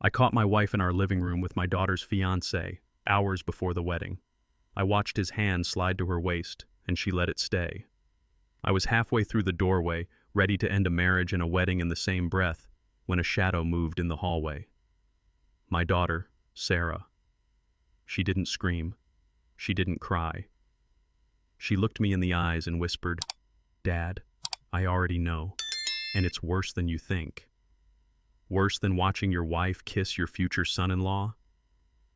I caught my wife in our living room with my daughter's fiancé, hours before the wedding. I watched his hand slide to her waist, and she let it stay. I was halfway through the doorway, ready to end a marriage and a wedding in the same breath, when a shadow moved in the hallway. My daughter, Sarah. She didn't scream. She didn't cry. She looked me in the eyes and whispered, "Dad, I already know, and it's worse than you think." Worse than watching your wife kiss your future son-in-law?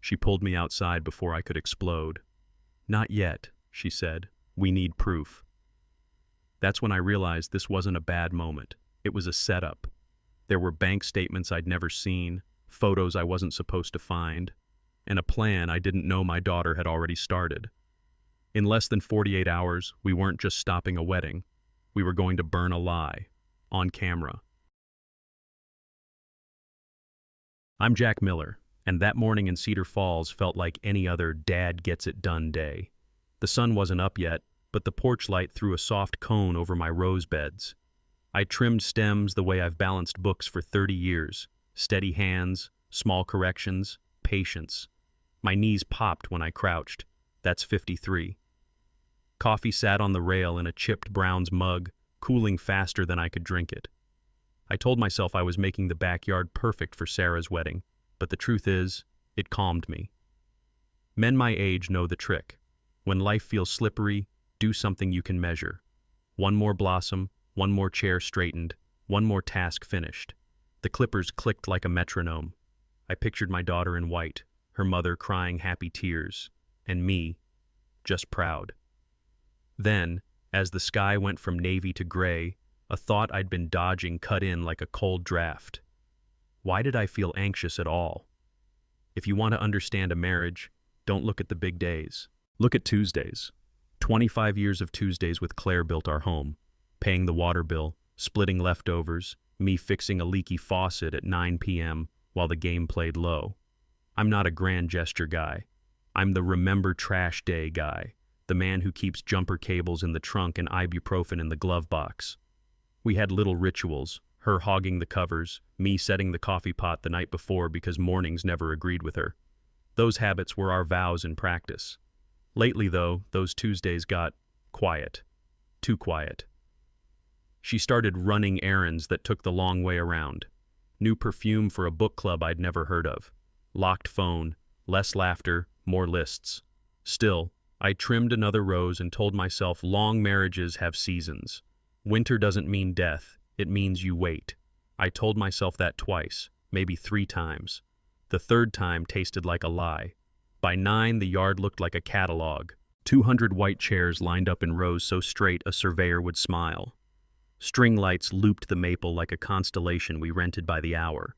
She pulled me outside before I could explode. "Not yet," she said. "We need proof." That's when I realized this wasn't a bad moment. It was a setup. There were bank statements I'd never seen, photos I wasn't supposed to find, and a plan I didn't know my daughter had already started. In less than 48 hours, we weren't just stopping a wedding. We were going to burn a lie. On camera. I'm Jack Miller, and that morning in Cedar Falls felt like any other dad-gets-it-done day. The sun wasn't up yet, but the porch light threw a soft cone over my rose beds. I trimmed stems the way I've balanced books for 30 years. Steady hands, small corrections, patience. My knees popped when I crouched. That's 53. Coffee sat on the rail in a chipped Brown's mug, cooling faster than I could drink it. I told myself I was making the backyard perfect for Sarah's wedding, but the truth is, it calmed me. Men my age know the trick. When life feels slippery, do something you can measure. One more blossom, one more chair straightened, one more task finished. The clippers clicked like a metronome. I pictured my daughter in white, her mother crying happy tears, and me, just proud. Then, as the sky went from navy to gray, a thought I'd been dodging cut in like a cold draft. Why did I feel anxious at all? If you want to understand a marriage, don't look at the big days. Look at Tuesdays. 25 years of Tuesdays with Claire built our home, paying the water bill, splitting leftovers, me fixing a leaky faucet at 9 p.m. while the game played low. I'm not a grand gesture guy. I'm the remember trash day guy, the man who keeps jumper cables in the trunk and ibuprofen in the glove box. We had little rituals, her hogging the covers, me setting the coffee pot the night before because mornings never agreed with her. Those habits were our vows in practice. Lately, though, those Tuesdays got quiet. Too quiet. She started running errands that took the long way around. New perfume for a book club I'd never heard of. Locked phone, less laughter, more lists. Still, I trimmed another rose and told myself long marriages have seasons. Winter doesn't mean death, it means you wait. I told myself that twice, maybe 3 times. The third time tasted like a lie. By 9, the yard looked like a catalog. 200 white chairs lined up in rows so straight a surveyor would smile. String lights looped the maple like a constellation we rented by the hour.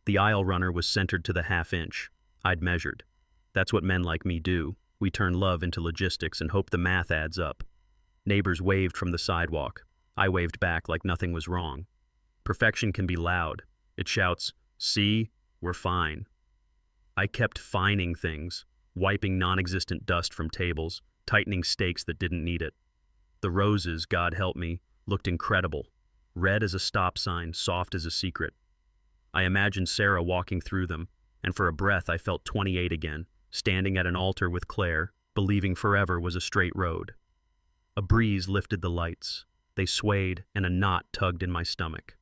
The aisle runner was centered to the half-inch. I'd measured. That's what men like me do. We turn love into logistics and hope the math adds up. Neighbors waved from the sidewalk. I waved back like nothing was wrong. Perfection can be loud. It shouts, "See, we're fine." I kept fining things, wiping non-existent dust from tables, tightening stakes that didn't need it. The roses, God help me, looked incredible. Red as a stop sign, soft as a secret. I imagined Sarah walking through them, and for a breath I felt 28 again, standing at an altar with Claire, believing forever was a straight road. A breeze lifted the lights. They swayed, and a knot tugged in my stomach.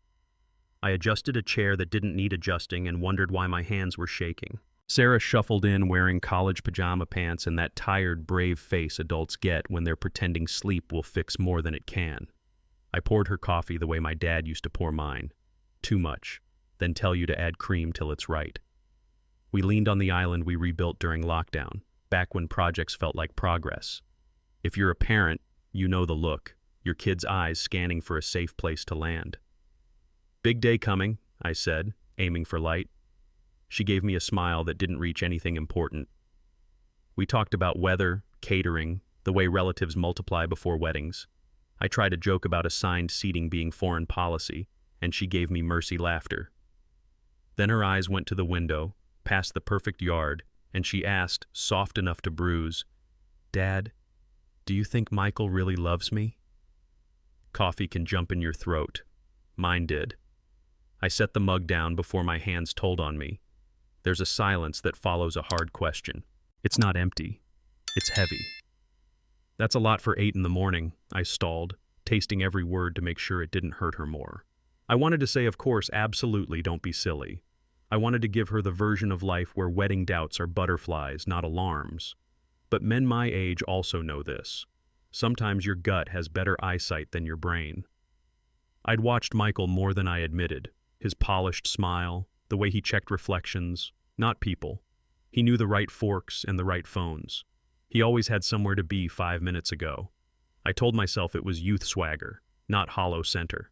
I adjusted a chair that didn't need adjusting and wondered why my hands were shaking. Sarah shuffled in wearing college pajama pants and that tired, brave face adults get when they're pretending sleep will fix more than it can. I poured her coffee the way my dad used to pour mine. Too much, then tell you to add cream till it's right. We leaned on the island we rebuilt during lockdown, back when projects felt like progress. If you're a parent, you know the look. Your kid's eyes scanning for a safe place to land. "Big day coming," I said, aiming for light. She gave me a smile that didn't reach anything important. We talked about weather, catering, the way relatives multiply before weddings. I tried a joke about assigned seating being foreign policy, and she gave me mercy laughter. Then her eyes went to the window, past the perfect yard, and she asked, soft enough to bruise, "Dad, do you think Michael really loves me?" Coffee can jump in your throat. Mine did. I set the mug down before my hands told on me. There's a silence that follows a hard question. It's not empty. It's heavy. That's a lot for 8 in the morning, I stalled, tasting every word to make sure it didn't hurt her more. I wanted to say, of course, absolutely, don't be silly. I wanted to give her the version of life where wedding doubts are butterflies, not alarms. But men my age also know this. Sometimes your gut has better eyesight than your brain. I'd watched Michael more than I admitted. His polished smile, the way he checked reflections, not people. He knew the right forks and the right phones. He always had somewhere to be 5 minutes ago. I told myself it was youth swagger, not hollow center.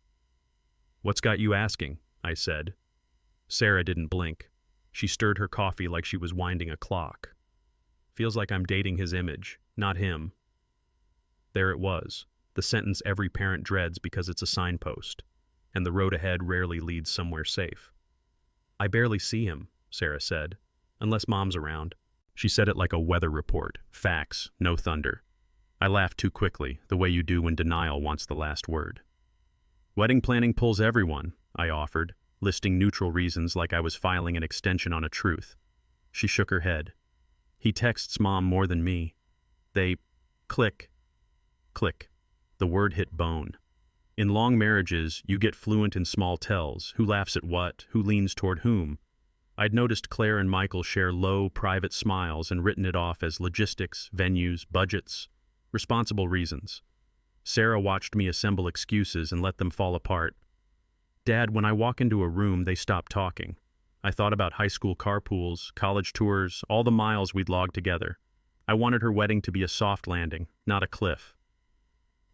"What's got you asking?" I said. Sarah didn't blink. She stirred her coffee like she was winding a clock. "Feels like I'm dating his image, not him." There it was, the sentence every parent dreads because it's a signpost, and the road ahead rarely leads somewhere safe. "I barely see him," Sarah said, "unless Mom's around." She said it like a weather report, facts, no thunder. I laughed too quickly, the way you do when denial wants the last word. "Wedding planning pulls everyone," I offered, listing neutral reasons like I was filing an extension on a truth. She shook her head. "He texts Mom more than me. They click." Click. The word hit bone. In long marriages, you get fluent in small tells, who laughs at what, who leans toward whom. I'd noticed Claire and Michael share low, private smiles and written it off as logistics, venues, budgets, responsible reasons. Sarah watched me assemble excuses and let them fall apart. "Dad, when I walk into a room, they stop talking." I thought about high school carpools, college tours, all the miles we'd logged together. I wanted her wedding to be a soft landing, not a cliff.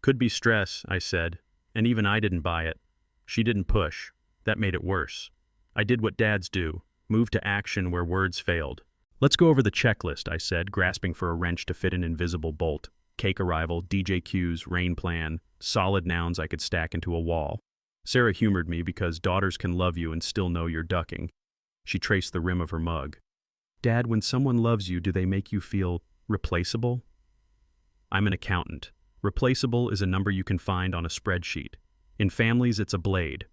"Could be stress," I said, and even I didn't buy it. She didn't push. That made it worse. I did what dads do, move to action where words failed. "Let's go over the checklist," I said, grasping for a wrench to fit an invisible bolt. Cake arrival, DJ cues, rain plan, solid nouns I could stack into a wall. Sarah humored me because daughters can love you and still know you're ducking. She traced the rim of her mug. "Dad, when someone loves you, do they make you feel replaceable?" I'm an accountant. Replaceable is a number you can find on a spreadsheet. In families, it's a blade.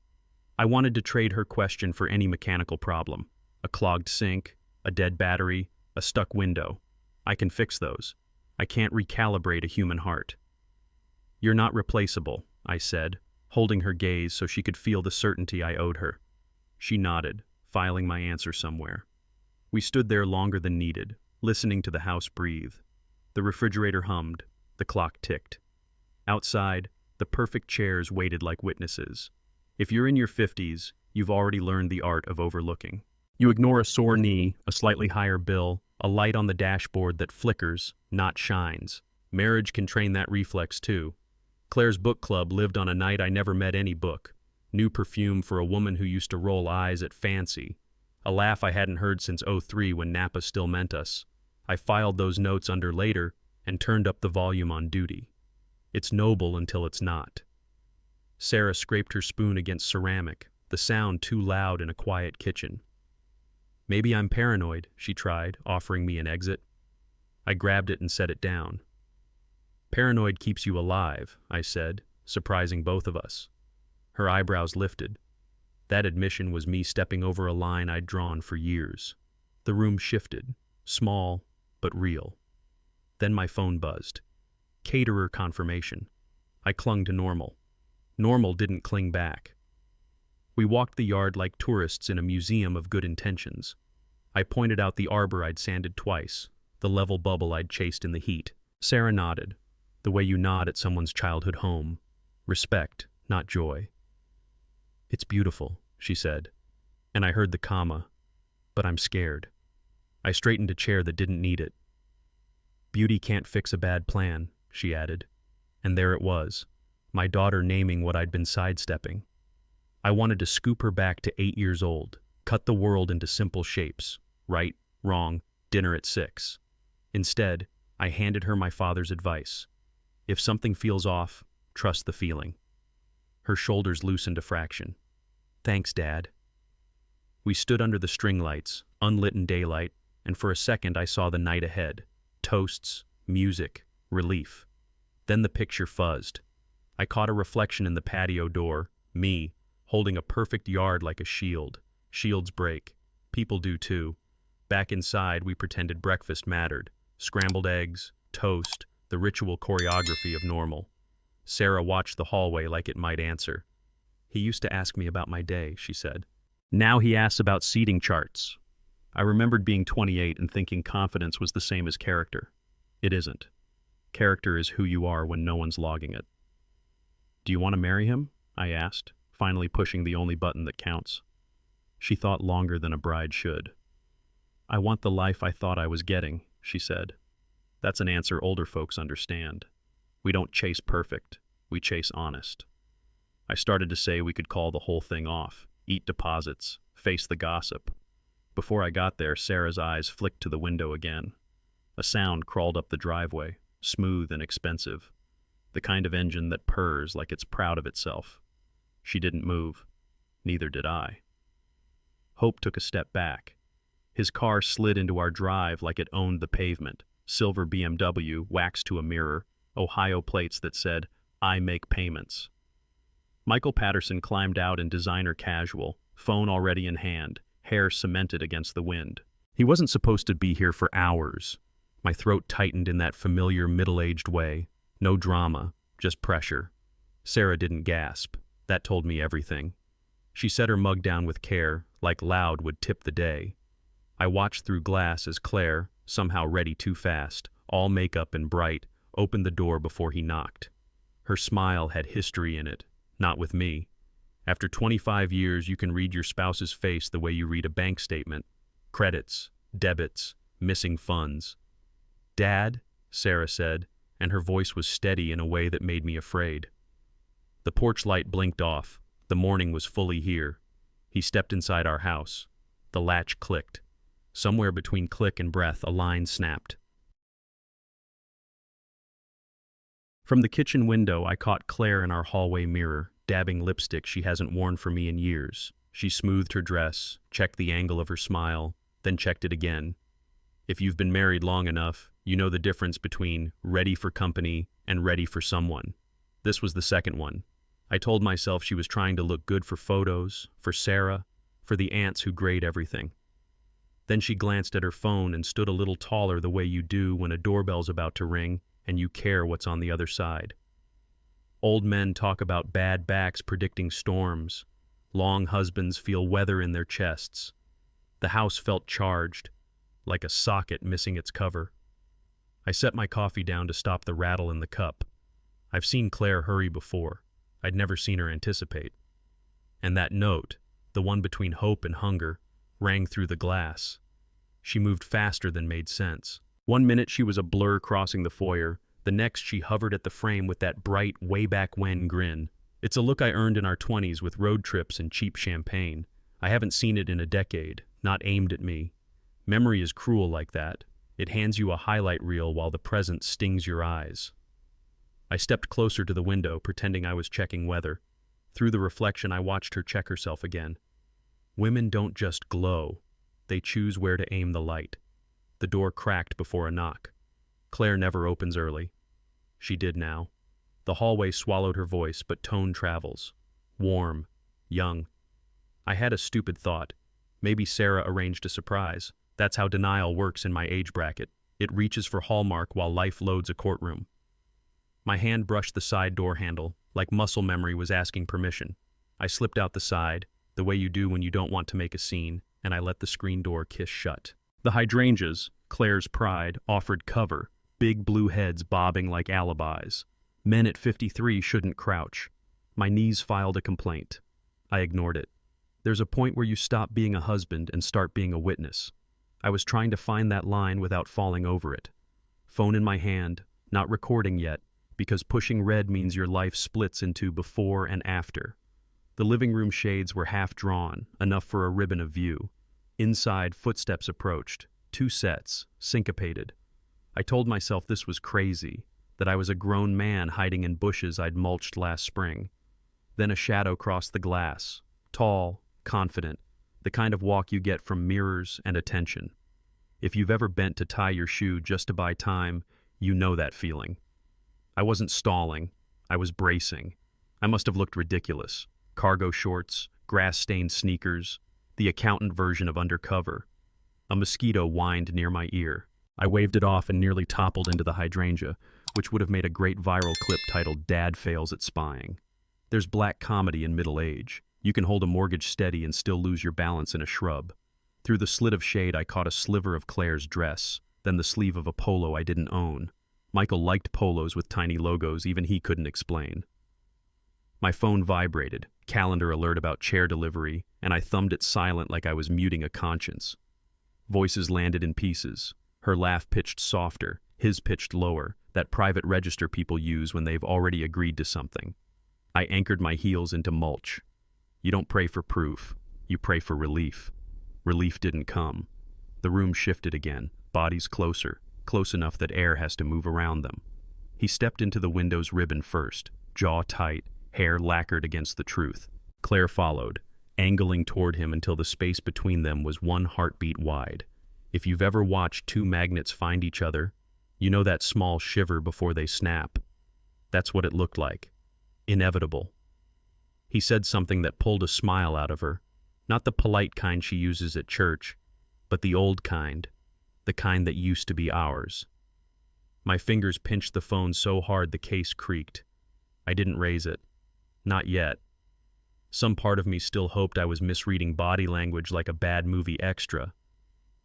I wanted to trade her question for any mechanical problem. A clogged sink, a dead battery, a stuck window. I can fix those. I can't recalibrate a human heart. "You're not replaceable," I said, holding her gaze so she could feel the certainty I owed her. She nodded, filing my answer somewhere. We stood there longer than needed, listening to the house breathe. The refrigerator hummed. The clock ticked. Outside, the perfect chairs waited like witnesses. If you're in your 50s, you've already learned the art of overlooking. You ignore a sore knee, a slightly higher bill, a light on the dashboard that flickers, not shines. Marriage can train that reflex too. Claire's book club lived on a night I never met any book. New perfume for a woman who used to roll eyes at Fiancé. A laugh I hadn't heard since '03 when Napa still meant us. I filed those notes under later and turned up the volume on duty. It's noble until it's not. Sarah scraped her spoon against ceramic, the sound too loud in a quiet kitchen. "Maybe I'm paranoid," she tried, offering me an exit. I grabbed it and set it down. "Paranoid keeps you alive," I said, surprising both of us. Her eyebrows lifted. That admission was me stepping over a line I'd drawn for years. The room shifted, small but real. Then my phone buzzed. Caterer confirmation. I clung to normal. Normal didn't cling back. We walked the yard like tourists in a museum of good intentions. I pointed out the arbor I'd sanded twice, the level bubble I'd chased in the heat. Sarah nodded, the way you nod at someone's childhood home. Respect, not joy. "It's beautiful," she said, and I heard the comma, "but I'm scared." I straightened a chair that didn't need it. "Beauty can't fix a bad plan," she added. And there it was, my daughter naming what I'd been sidestepping. I wanted to scoop her back to 8 years old, cut the world into simple shapes, right, wrong, dinner at 6. Instead, I handed her my father's advice. If something feels off, trust the feeling. Her shoulders loosened a fraction. "Thanks, Dad." We stood under the string lights, unlit in daylight, and for a second I saw the night ahead. Toasts, music, relief. Then the picture fuzzed. I caught a reflection in the patio door, me, holding a perfect yard like a shield. Shields break. People do too. Back inside, we pretended breakfast mattered. Scrambled eggs, toast, the ritual choreography of normal. Sarah watched the hallway like it might answer. "He used to ask me about my day," she said. "Now he asks about seating charts." I remembered being 28 and thinking confidence was the same as character. It isn't. Character is who you are when no one's logging it. "Do you want to marry him?" I asked, finally pushing the only button that counts. She thought longer than a bride should. "I want the life I thought I was getting," she said. That's an answer older folks understand. We don't chase perfect, we chase honest. I started to say we could call the whole thing off, eat deposits, face the gossip. Before I got there, Sarah's eyes flicked to the window again. A sound crawled up the driveway, smooth and expensive. The kind of engine that purrs like it's proud of itself. She didn't move. Neither did I. Hope took a step back. His car slid into our drive like it owned the pavement. Silver BMW, waxed to a mirror, Ohio plates that said, "I make payments." Michael Patterson climbed out in designer casual, phone already in hand, hair cemented against the wind. He wasn't supposed to be here for hours. My throat tightened in that familiar middle-aged way. No drama, just pressure. Sarah didn't gasp. That told me everything. She set her mug down with care, like Loud would tip the day. I watched through glass as Claire, somehow ready too fast, all makeup and bright, opened the door before he knocked. Her smile had history in it, not with me. After 25 years, you can read your spouse's face the way you read a bank statement. Credits, debits, missing funds. "Dad," Sarah said, and her voice was steady in a way that made me afraid. The porch light blinked off. The morning was fully here. He stepped inside our house. The latch clicked. Somewhere between click and breath, a line snapped. From the kitchen window, I caught Claire in our hallway mirror, dabbing lipstick she hasn't worn for me in years. She smoothed her dress, checked the angle of her smile, then checked it again. If you've been married long enough, you know the difference between ready for company and ready for someone. This was the second one. I told myself she was trying to look good for photos, for Sarah, for the aunts who grade everything. Then she glanced at her phone and stood a little taller the way you do when a doorbell's about to ring and you care what's on the other side. Old men talk about bad backs predicting storms. Long husbands feel weather in their chests. The house felt charged, like a socket missing its cover. I set my coffee down to stop the rattle in the cup. I've seen Claire hurry before. I'd never seen her anticipate. And that note, the one between hope and hunger, rang through the glass. She moved faster than made sense. 1 minute she was a blur crossing the foyer. The next she hovered at the frame with that bright, way-back-when grin. It's a look I earned in our 20s with road trips and cheap champagne. I haven't seen it in a decade, not aimed at me. Memory is cruel like that. It hands you a highlight reel while the present stings your eyes. I stepped closer to the window, pretending I was checking weather. Through the reflection, I watched her check herself again. Women don't just glow. They choose where to aim the light. The door cracked before a knock. Claire never opens early. She did now. The hallway swallowed her voice, but tone travels. Warm, young. I had a stupid thought. Maybe Sarah arranged a surprise. That's how denial works in my age bracket. It reaches for Hallmark while life loads a courtroom. My hand brushed the side door handle, like muscle memory was asking permission. I slipped out the side, the way you do when you don't want to make a scene, and I let the screen door kiss shut. The hydrangeas, Claire's pride, offered cover, big blue heads bobbing like alibis. Men at 53 shouldn't crouch. My knees filed a complaint. I ignored it. There's a point where you stop being a husband and start being a witness. I was trying to find that line without falling over it. Phone in my hand, not recording yet, because pushing red means your life splits into before and after. The living room shades were half drawn, enough for a ribbon of view. Inside, footsteps approached, 2 sets, syncopated. I told myself this was crazy, that I was a grown man hiding in bushes I'd mulched last spring. Then a shadow crossed the glass, tall, confident, the kind of walk you get from mirrors and attention. If you've ever bent to tie your shoe just to buy time, you know that feeling. I wasn't stalling, I was bracing. I must have looked ridiculous. Cargo shorts, grass-stained sneakers, the accountant version of undercover. A mosquito whined near my ear. I waved it off and nearly toppled into the hydrangea, which would have made a great viral clip titled "Dad Fails at Spying." There's black comedy in middle age. You can hold a mortgage steady and still lose your balance in a shrub. Through the slit of shade, I caught a sliver of Claire's dress, then the sleeve of a polo I didn't own. Michael liked polos with tiny logos even he couldn't explain. My phone vibrated, calendar alert about chair delivery, and I thumbed it silent like I was muting a conscience. Voices landed in pieces. Her laugh pitched softer, his pitched lower, that private register people use when they've already agreed to something. I anchored my heels into mulch. You don't pray for proof, you pray for relief. Relief didn't come. The room shifted again, bodies closer, close enough that air has to move around them. He stepped into the window's ribbon first, jaw tight, hair lacquered against the truth. Claire followed, angling toward him until the space between them was one heartbeat wide. If you've ever watched two magnets find each other, you know that small shiver before they snap. That's what it looked like. Inevitable. He said something that pulled a smile out of her, not the polite kind she uses at church, but the old kind, the kind that used to be ours. My fingers pinched the phone so hard the case creaked. I didn't raise it. Not yet. Some part of me still hoped I was misreading body language like a bad movie extra.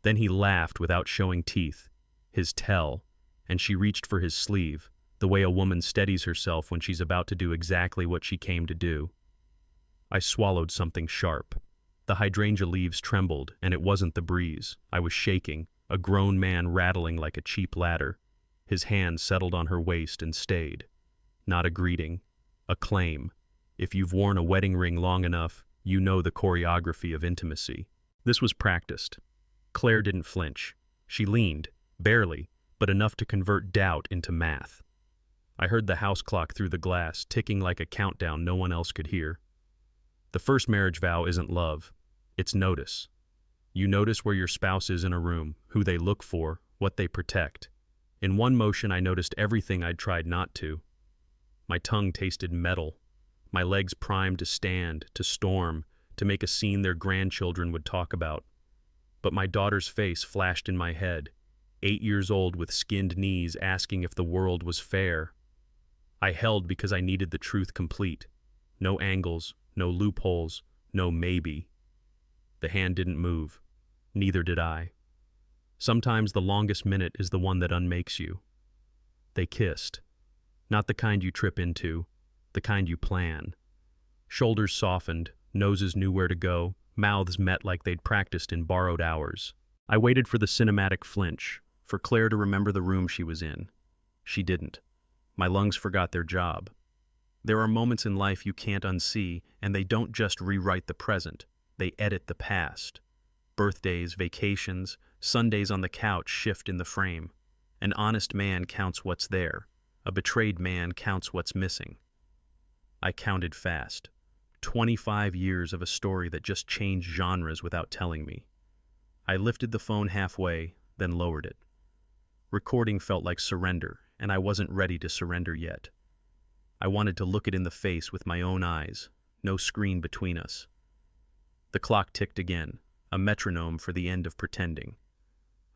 Then he laughed without showing teeth, his tell, and she reached for his sleeve, the way a woman steadies herself when she's about to do exactly what she came to do. I swallowed something sharp. The hydrangea leaves trembled, and it wasn't the breeze. I was shaking, a grown man rattling like a cheap ladder. His hand settled on her waist and stayed. Not a greeting, a claim. If you've worn a wedding ring long enough, you know the choreography of intimacy. This was practiced. Claire didn't flinch. She leaned, barely, but enough to convert doubt into math. I heard the house clock through the glass, ticking like a countdown no one else could hear. The first marriage vow isn't love. It's notice. You notice where your spouse is in a room, who they look for, what they protect. In one motion, I noticed everything I'd tried not to. My tongue tasted metal. My legs primed to stand, to storm, to make a scene their grandchildren would talk about. But my daughter's face flashed in my head, 8 years old with skinned knees asking if the world was fair. I held because I needed the truth complete. No angles, no loopholes, no maybe. The hand didn't move. Neither did I. Sometimes the longest minute is the one that unmakes you. They kissed. Not the kind you trip into, the kind you plan. Shoulders softened, noses knew where to go, mouths met like they'd practiced in borrowed hours. I waited for the cinematic flinch, for Claire to remember the room she was in. She didn't. My lungs forgot their job. There are moments in life you can't unsee, and they don't just rewrite the present, they edit the past. Birthdays, vacations, Sundays on the couch shift in the frame. An honest man counts what's there. A betrayed man counts what's missing. I counted fast. 25 years of a story that just changed genres without telling me. I lifted the phone halfway, then lowered it. Recording felt like surrender, and I wasn't ready to surrender yet. I wanted to look it in the face with my own eyes, no screen between us. The clock ticked again, a metronome for the end of pretending.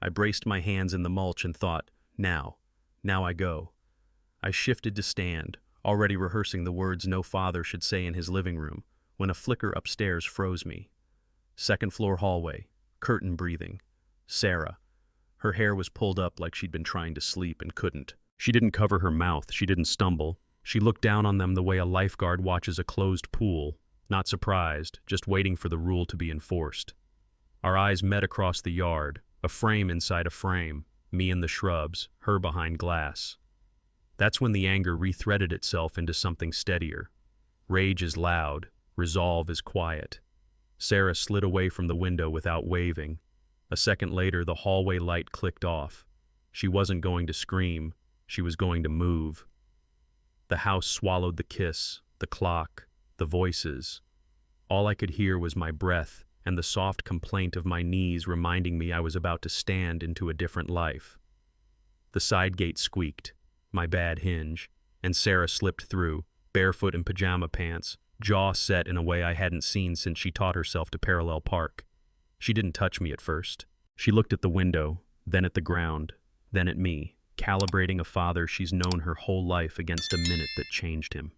I braced my hands in the mulch and thought, now I go. I shifted to stand, already rehearsing the words no father should say in his living room, when a flicker upstairs froze me. Second floor hallway, curtain breathing. Sarah. Her hair was pulled up like she'd been trying to sleep and couldn't. She didn't cover her mouth, she didn't stumble. She looked down on them the way a lifeguard watches a closed pool, not surprised, just waiting for the rule to be enforced. Our eyes met across the yard, a frame inside a frame, me in the shrubs, her behind glass. That's when the anger rethreaded itself into something steadier. Rage is loud, resolve is quiet. Sarah slid away from the window without waving. A second later, the hallway light clicked off. She wasn't going to scream, she was going to move. The house swallowed the kiss, the clock, the voices. All I could hear was my breath and the soft complaint of my knees reminding me I was about to stand into a different life. The side gate squeaked, my bad hinge, and Sarah slipped through, barefoot in pajama pants, jaw set in a way I hadn't seen since she taught herself to parallel park. She didn't touch me at first. She looked at the window, then at the ground, then at me, calibrating a father she's known her whole life against a minute that changed him.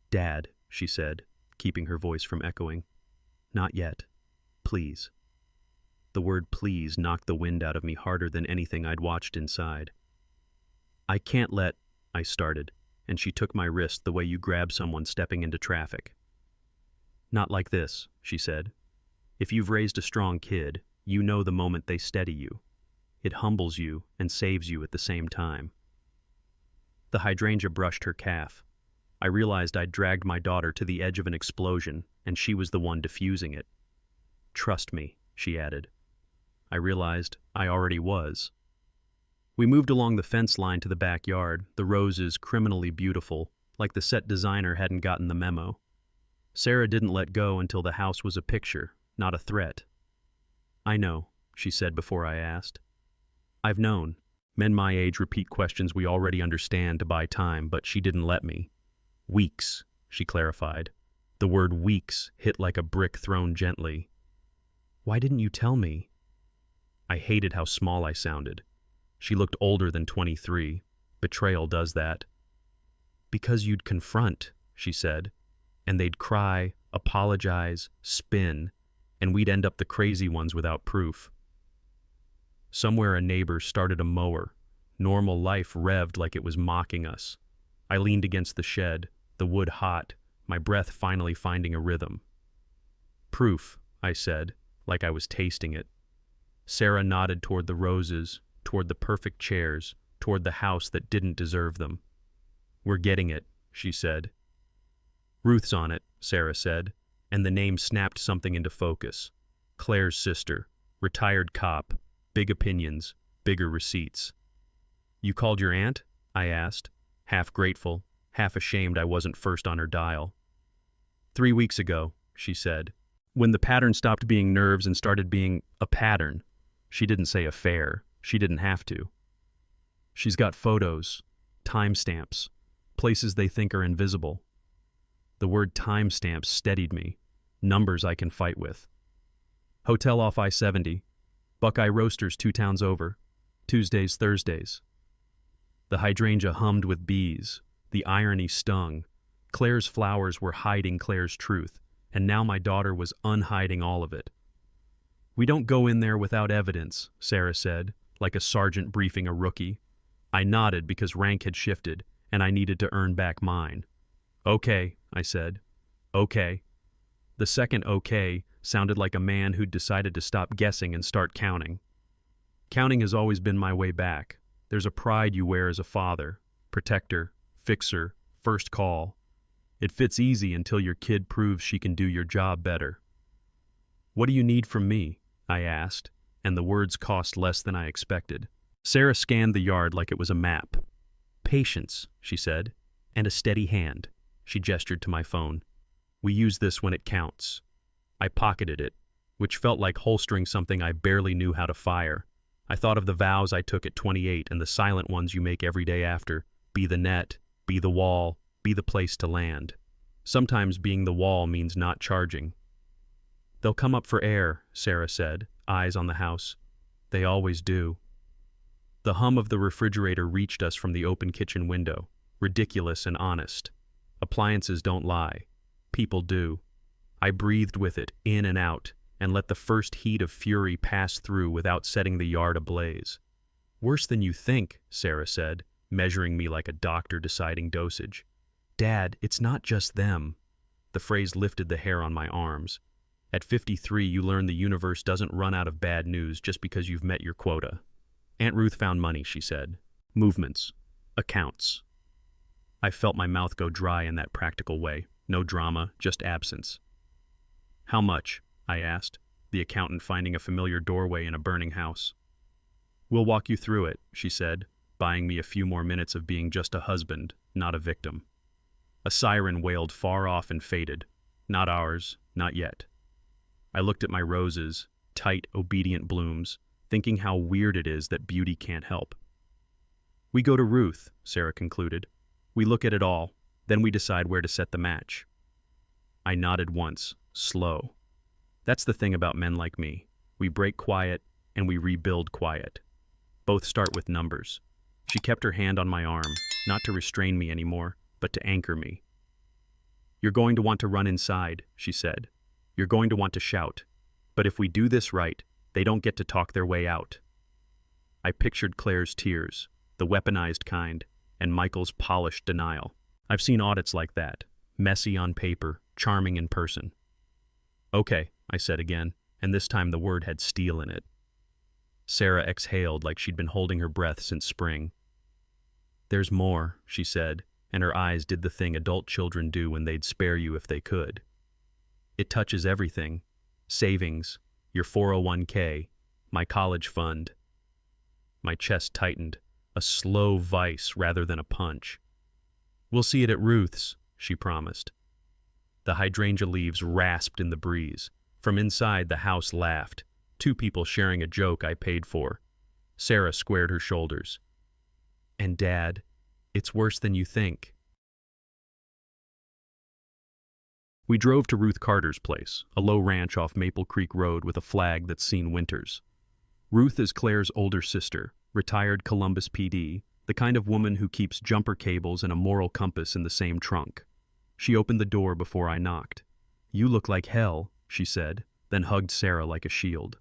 "Dad," she said, keeping her voice from echoing. "Not yet. Please." The word please knocked the wind out of me harder than anything I'd watched inside. "I can't let," I started, and she took my wrist the way you grab someone stepping into traffic. "Not like this," she said. "If you've raised a strong kid, you know the moment they steady you. It humbles you and saves you at the same time." The hydrangea brushed her calf. I realized I'd dragged my daughter to the edge of an explosion, and she was the one diffusing it. "Trust me," she added. I realized I already was. We moved along the fence line to the backyard, the roses criminally beautiful, like the set designer hadn't gotten the memo. Sarah didn't let go until the house was a picture, not a threat. "I know," she said before I asked. "I've known. Men my age repeat questions we already understand to buy time, but she didn't let me." "Weeks," she clarified. The word weeks hit like a brick thrown gently. "Why didn't you tell me?" I hated how small I sounded. She looked older than 23. Betrayal does that. "Because you'd confront," she said, "and they'd cry, apologize, spin, and we'd end up the crazy ones without proof." Somewhere a neighbor started a mower. Normal life revved like it was mocking us. I leaned against the shed, the wood hot, my breath finally finding a rhythm. "Proof," I said, like I was tasting it. Sarah nodded toward the roses, toward the perfect chairs, toward the house that didn't deserve them. "We're getting it," she said. "Ruth's on it," Sarah said, and the name snapped something into focus. Claire's sister, retired cop, big opinions, bigger receipts. "You called your aunt?" I asked, half grateful, half ashamed I wasn't first on her dial. 3 weeks ago," she said, "when the pattern stopped being nerves and started being a pattern." She didn't say affair. She didn't have to. "She's got photos, timestamps, places they think are invisible." The word timestamps steadied me. Numbers I can fight with. "Hotel off I-70. Buckeye Roasters 2 towns over. Tuesdays, Thursdays." The hydrangea hummed with bees. The irony stung. Claire's flowers were hiding Claire's truth, and now my daughter was unhiding all of it. "We don't go in there without evidence," Sarah said, like a sergeant briefing a rookie. I nodded because rank had shifted, and I needed to earn back mine. "Okay," I said. "Okay." The second okay sounded like a man who'd decided to stop guessing and start counting. Counting has always been my way back. There's a pride you wear as a father, protector, fixer, first call. It fits easy until your kid proves she can do your job better. "What do you need from me?" I asked, and the words cost less than I expected. Sarah scanned the yard like it was a map. "Patience," she said, "and a steady hand." She gestured to my phone. "We use this when it counts." I pocketed it, which felt like holstering something I barely knew how to fire. I thought of the vows I took at 28 and the silent ones you make every day after. Be the net, be the wall, be the place to land. Sometimes being the wall means not charging. "They'll come up for air," Sarah said, eyes on the house. "They always do." The hum of the refrigerator reached us from the open kitchen window, ridiculous and honest. Appliances don't lie. People do. I breathed with it, in and out, and let the first heat of fury pass through without setting the yard ablaze. "Worse than you think," Sarah said, measuring me like a doctor deciding dosage. "Dad, it's not just them." The phrase lifted the hair on my arms. At 53, you learn the universe doesn't run out of bad news just because you've met your quota. "Aunt Ruth found money," she said. "Movements. Accounts." I felt my mouth go dry in that practical way. No drama, just absence. "How much?" I asked, the accountant finding a familiar doorway in a burning house. "We'll walk you through it," she said, buying me a few more minutes of being just a husband, not a victim. A siren wailed far off and faded. Not ours, not yet. I looked at my roses, tight, obedient blooms, thinking how weird it is that beauty can't help. "We go to Ruth," Sarah concluded. "We look at it all, then we decide where to set the match." I nodded once, slow. That's the thing about men like me. We break quiet, and we rebuild quiet. Both start with numbers. She kept her hand on my arm, not to restrain me anymore, but to anchor me. "You're going to want to run inside," she said. "You're going to want to shout. But if we do this right, they don't get to talk their way out." I pictured Claire's tears, the weaponized kind, and Michael's polished denial. I've seen audits like that, messy on paper, charming in person. "Okay," I said again, and this time the word had steel in it. Sarah exhaled like she'd been holding her breath since spring. "There's more," she said, and her eyes did the thing adult children do when they'd spare you if they could. "It touches everything. Savings, your 401k, my college fund." My chest tightened, a slow vice rather than a punch. "We'll see it at Ruth's," she promised. The hydrangea leaves rasped in the breeze. From inside, the house laughed, two people sharing a joke I paid for. Sarah squared her shoulders. "And Dad, it's worse than you think." We drove to Ruth Carter's place, a low ranch off Maple Creek Road with a flag that's seen winters. Ruth is Claire's older sister, retired Columbus PD, the kind of woman who keeps jumper cables and a moral compass in the same trunk. She opened the door before I knocked. "You look like hell," she said, then hugged Sarah like a shield.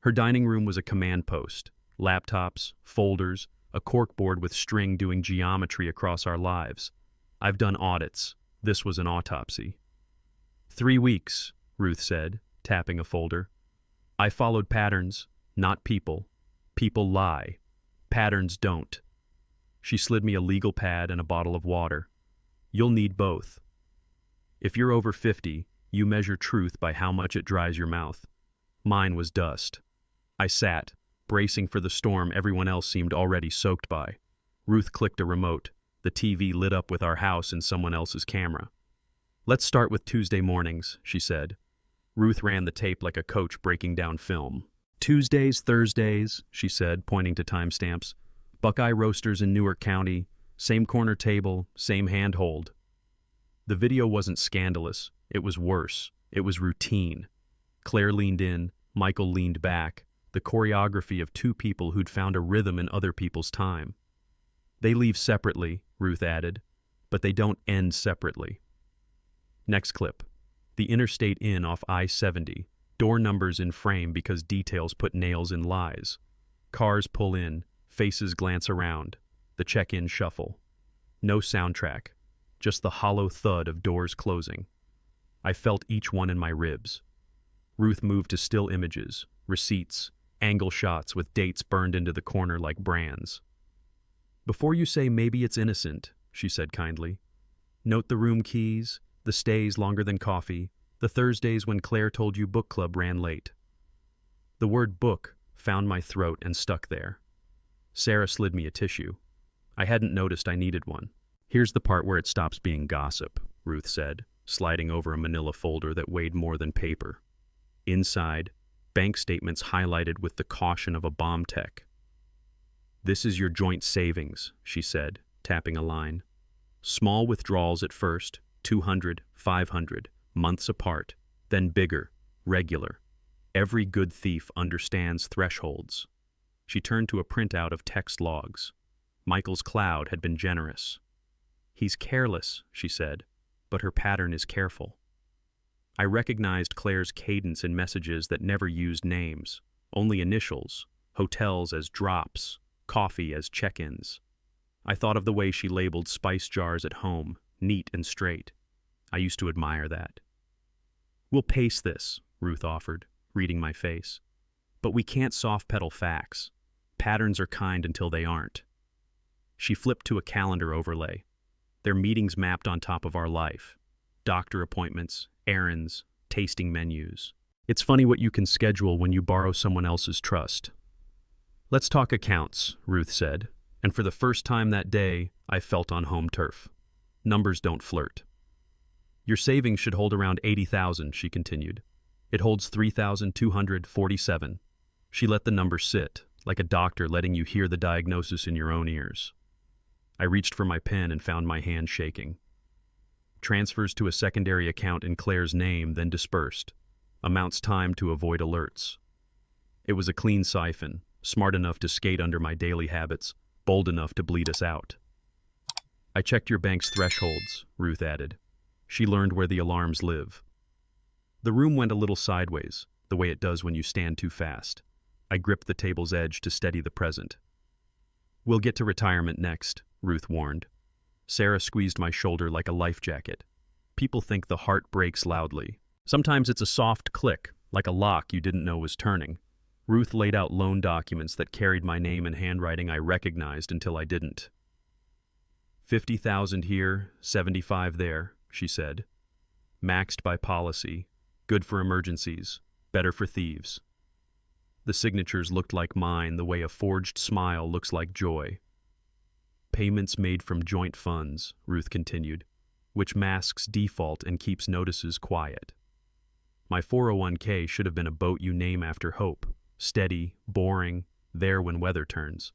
Her dining room was a command post, laptops, folders, a corkboard with string doing geometry across our lives. "I've done audits. This was an autopsy." 3 weeks, Ruth said, tapping a folder. "I followed patterns, not people. People lie. Patterns don't." She slid me a legal pad and a bottle of water. "You'll need both. If you're over 50, you measure truth by how much it dries your mouth." Mine was dust. I sat, bracing for the storm everyone else seemed already soaked by. Ruth clicked a remote. The TV lit up with our house and someone else's camera. "Let's start with Tuesday mornings," she said. Ruth ran the tape like a coach breaking down film. "Tuesdays, Thursdays," she said, pointing to timestamps. "Buckeye Roasters in Newark County, same corner table, same handhold." The video wasn't scandalous. It was worse. It was routine. Claire leaned in, Michael leaned back, the choreography of two people who'd found a rhythm in other people's time. "They leave separately," Ruth added, "but they don't end separately." Next clip. The Interstate Inn off I-70. Door numbers in frame because details put nails in lies. Cars pull in, faces glance around, the check-in shuffle. No soundtrack, just the hollow thud of doors closing. I felt each one in my ribs. Ruth moved to still images, receipts, angle shots with dates burned into the corner like brands. "Before you say maybe it's innocent," she said kindly, "note the room keys, the stays longer than coffee, the Thursdays when Claire told you book club ran late." The word book found my throat and stuck there. Sarah slid me a tissue. I hadn't noticed I needed one. "Here's the part where it stops being gossip," Ruth said, sliding over a manila folder that weighed more than paper. Inside, bank statements highlighted with the caution of a bomb tech. "This is your joint savings," she said, tapping a line. "Small withdrawals at first, 200, 500, months apart, then bigger, regular. Every good thief understands thresholds." She turned to a printout of text logs. Michael's cloud had been generous. "He's careless," she said, "but her pattern is careful." I recognized Claire's cadence in messages that never used names, only initials, hotels as drops, coffee as check-ins. I thought of the way she labeled spice jars at home, neat and straight. I used to admire that. "We'll pace this," Ruth offered, reading my face. "But we can't soft-pedal facts. Patterns are kind until they aren't." She flipped to a calendar overlay. Their meetings mapped on top of our life. Doctor appointments, errands, tasting menus. It's funny what you can schedule when you borrow someone else's trust. "Let's talk accounts," Ruth said, and for the first time that day, I felt on home turf. Numbers don't flirt. "Your savings should hold around 80,000, she continued. "It holds 3,247. She let the number sit, like a doctor letting you hear the diagnosis in your own ears. I reached for my pen and found my hand shaking. Transfers to a secondary account in Claire's name, then dispersed. Amounts timed to avoid alerts. It was a clean siphon, smart enough to skate under my daily habits, bold enough to bleed us out. I checked your bank's thresholds, Ruth added. She learned where the alarms live. The room went a little sideways, the way it does when you stand too fast. I gripped the table's edge to steady the present. We'll get to retirement next, Ruth warned. Sarah squeezed my shoulder like a life jacket. People think the heart breaks loudly. Sometimes it's a soft click, like a lock you didn't know was turning. Ruth laid out loan documents that carried my name in handwriting I recognized until I didn't. 50,000 here, 75 there, she said. Maxed by policy, good for emergencies, better for thieves. The signatures looked like mine the way a forged smile looks like joy. Payments made from joint funds, Ruth continued, which masks default and keeps notices quiet. My 401k should have been a boat you name after hope, steady, boring, there when weather turns.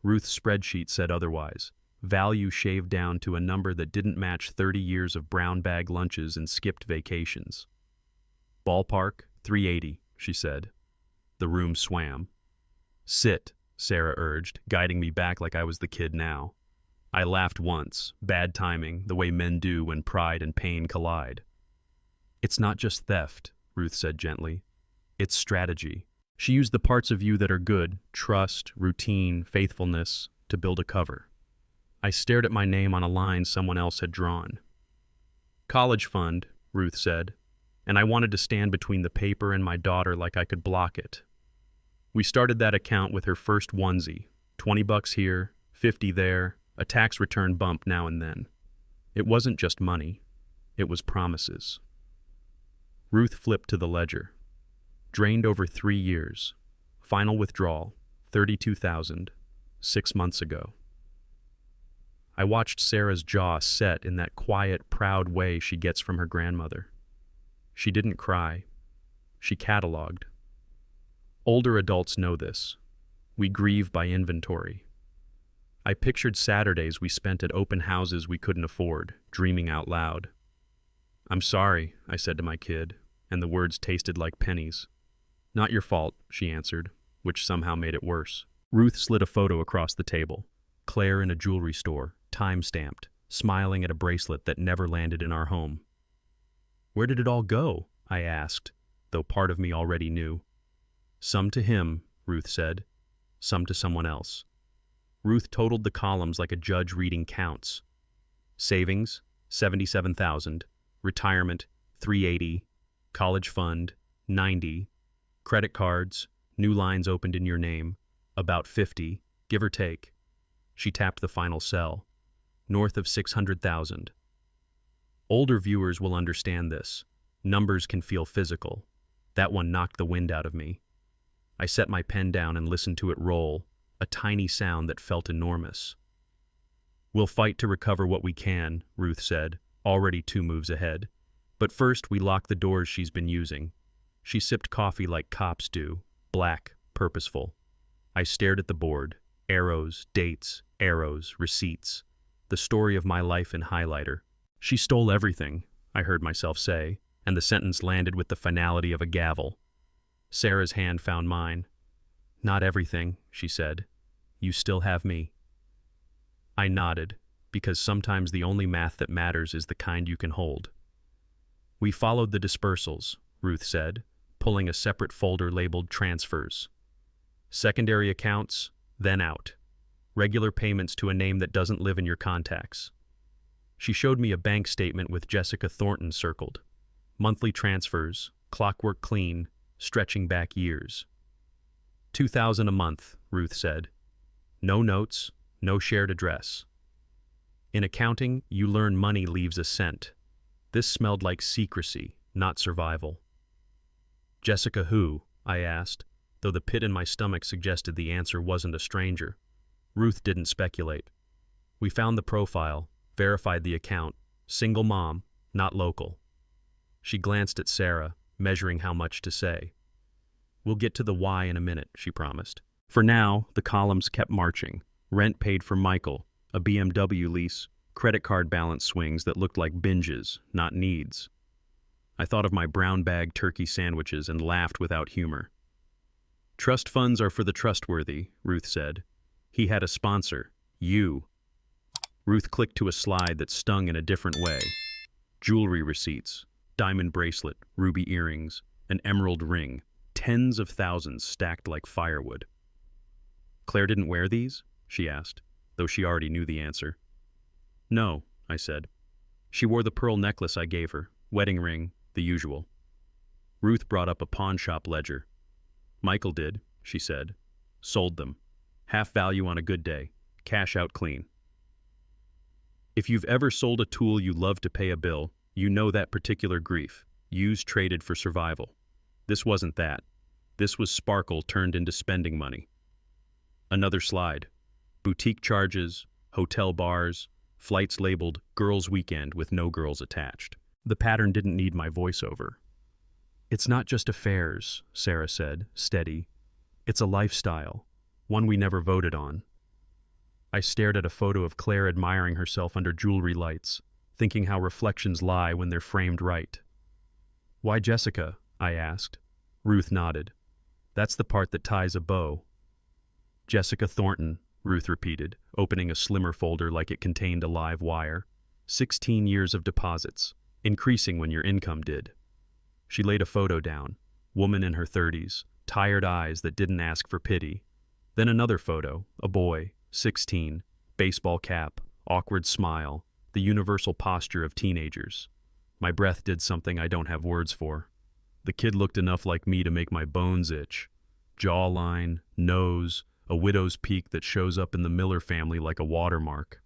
Ruth's spreadsheet said otherwise, value shaved down to a number that didn't match 30 years of brown bag lunches and skipped vacations. Ballpark, 380, she said. The room swam. Sit, Sarah urged, guiding me back like I was the kid now. I laughed once, bad timing, the way men do when pride and pain collide. It's not just theft, Ruth said gently. It's strategy. She used the parts of you that are good, trust, routine, faithfulness, to build a cover. I stared at my name on a line someone else had drawn. College fund, Ruth said, and I wanted to stand between the paper and my daughter like I could block it. We started that account with her first onesie, $20 here, 50 there, a tax return bump now and then. It wasn't just money, it was promises. Ruth flipped to the ledger. Drained over 3 years. Final withdrawal, 32,000, 6 months ago. I watched Sarah's jaw set in that quiet, proud way she gets from her grandmother. She didn't cry. She cataloged. Older adults know this. We grieve by inventory. I pictured Saturdays we spent at open houses we couldn't afford, dreaming out loud. I'm sorry, I said to my kid, and the words tasted like pennies. Not your fault, she answered, which somehow made it worse. Ruth slid a photo across the table. Claire in a jewelry store, time-stamped, smiling at a bracelet that never landed in our home. Where did it all go? I asked, though part of me already knew. Some to him, Ruth said, some to someone else. Ruth totaled the columns like a judge reading counts. Savings, 77,000. Retirement, 380. College fund, 90. Credit cards, new lines opened in your name, about 50, give or take. She tapped the final cell. North of 600,000. Older viewers will understand this. Numbers can feel physical. That one knocked the wind out of me. I set my pen down and listened to it roll, a tiny sound that felt enormous. We'll fight to recover what we can, Ruth said, already 2 moves ahead. But first we lock the doors she's been using. She sipped coffee like cops do, black, purposeful. I stared at the board. Arrows, dates, arrows, receipts. The story of my life in highlighter. She stole everything, I heard myself say, and the sentence landed with the finality of a gavel. Sarah's hand found mine. Not everything, she said. You still have me. I nodded, because sometimes the only math that matters is the kind you can hold. We followed the dispersals, Ruth said, pulling a separate folder labeled transfers. Secondary accounts, then out. Regular payments to a name that doesn't live in your contacts. She showed me a bank statement with Jessica Thornton circled. Monthly transfers, clockwork clean, stretching back years. 2,000 a month, Ruth said. No notes, no shared address. In accounting, you learn money leaves a scent. This smelled like secrecy, not survival. Jessica who? I asked, though the pit in my stomach suggested the answer wasn't a stranger. Ruth didn't speculate. We found the profile, verified the account, single mom, not local. She glanced at Sarah, measuring how much to say. We'll get to the why in a minute, she promised. For now, the columns kept marching. Rent paid for Michael, a BMW lease, credit card balance swings that looked like binges, not needs. I thought of my brown bag turkey sandwiches and laughed without humor. Trust funds are for the trustworthy, Ruth said. He had a sponsor. You. Ruth clicked to a slide that stung in a different way. Jewelry receipts, diamond bracelet, ruby earrings, an emerald ring, tens of thousands stacked like firewood. Claire didn't wear these? She asked, though she already knew the answer. No, I said. She wore the pearl necklace I gave her, wedding ring, the usual. Ruth brought up a pawn shop ledger. Michael did, she said. Sold them. Half value on a good day. Cash out clean. If you've ever sold a tool you love to pay a bill, you know that particular grief. Used traded for survival. This wasn't that. This was sparkle turned into spending money. Another slide. Boutique charges, hotel bars, flights labeled Girls' Weekend with no girls attached. The pattern didn't need my voiceover. It's not just affairs, Sarah said, steady. It's a lifestyle, one we never voted on. I stared at a photo of Claire admiring herself under jewelry lights, thinking how reflections lie when they're framed right. Why Jessica? I asked. Ruth nodded. That's the part that ties a bow. Jessica Thornton, Ruth repeated, opening a slimmer folder like it contained a live wire. 16 years of deposits, increasing when your income did. She laid a photo down, woman in her 30s, tired eyes that didn't ask for pity. Then another photo, a boy, 16, baseball cap, awkward smile, the universal posture of teenagers. My breath did something I don't have words for. The kid looked enough like me to make my bones itch. Jawline, nose, a widow's peak that shows up in the Miller family like a watermark.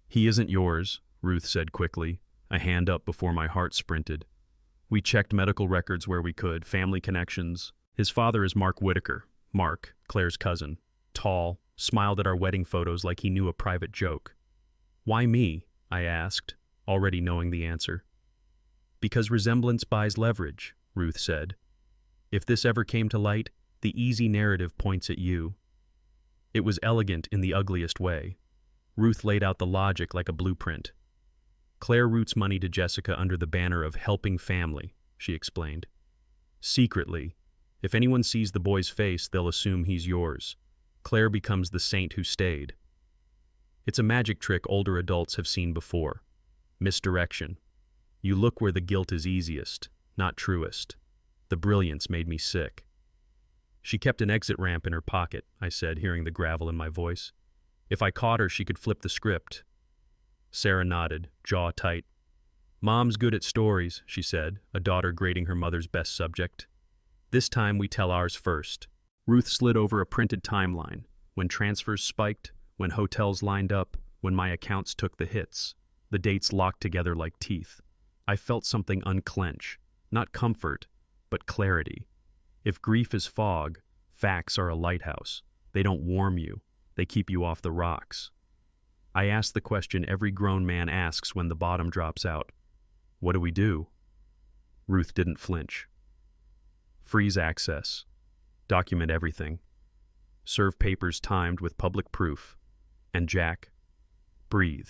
He isn't yours, Ruth said quickly, a hand up before my heart sprinted. We checked medical records where we could, family connections. His father is Mark Whitaker, Mark, Claire's cousin, tall, smiled at our wedding photos like he knew a private joke. Why me? I asked, already knowing the answer. Because resemblance buys leverage, Ruth said. If this ever came to light, the easy narrative points at you. It was elegant in the ugliest way. Ruth laid out the logic like a blueprint. Claire routes money to Jessica under the banner of helping family, she explained. Secretly, if anyone sees the boy's face, they'll assume he's yours. Claire becomes the saint who stayed. It's a magic trick older adults have seen before. Misdirection. You look where the guilt is easiest, not truest. The brilliance made me sick. She kept an exit ramp in her pocket, I said, hearing the gravel in my voice. If I caught her, she could flip the script. Sarah nodded, jaw tight. Mom's good at stories, she said, a daughter grading her mother's best subject. This time we tell ours first. Ruth slid over a printed timeline, when transfers spiked, when hotels lined up, when my accounts took the hits. The dates locked together like teeth. I felt something unclench, not comfort, but clarity. If grief is fog, facts are a lighthouse. They don't warm you, they keep you off the rocks. I asked the question every grown man asks when the bottom drops out. What do we do? Ruth didn't flinch. Freeze access. Document everything. Serve papers timed with public proof. And Jack, breathe.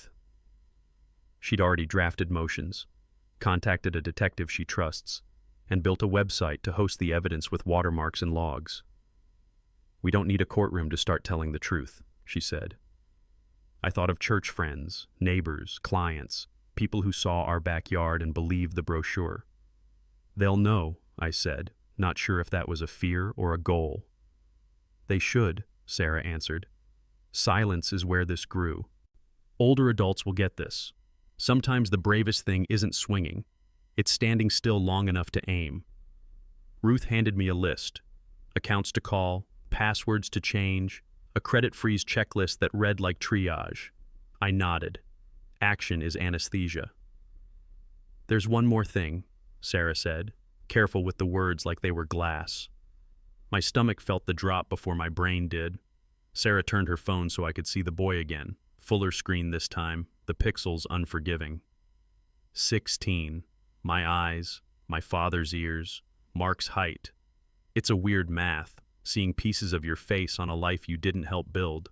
She'd already drafted motions, contacted a detective she trusts, and built a website to host the evidence with watermarks and logs. We don't need a courtroom to start telling the truth, she said. I thought of church friends, neighbors, clients, people who saw our backyard and believed the brochure. They'll know, I said, not sure if that was a fear or a goal. They should, Sarah answered. Silence is where this grew. Older adults will get this. Sometimes the bravest thing isn't swinging. It's standing still long enough to aim. Ruth handed me a list. Accounts to call, passwords to change, a credit freeze checklist that read like triage. I nodded. Action is anesthesia. There's one more thing, Sarah said, careful with the words like they were glass. My stomach felt the drop before my brain did. Sarah turned her phone so I could see the boy again, fuller screen this time, the pixels unforgiving. 16. My eyes, my father's ears, Mark's height. It's a weird math, seeing pieces of your face on a life you didn't help build.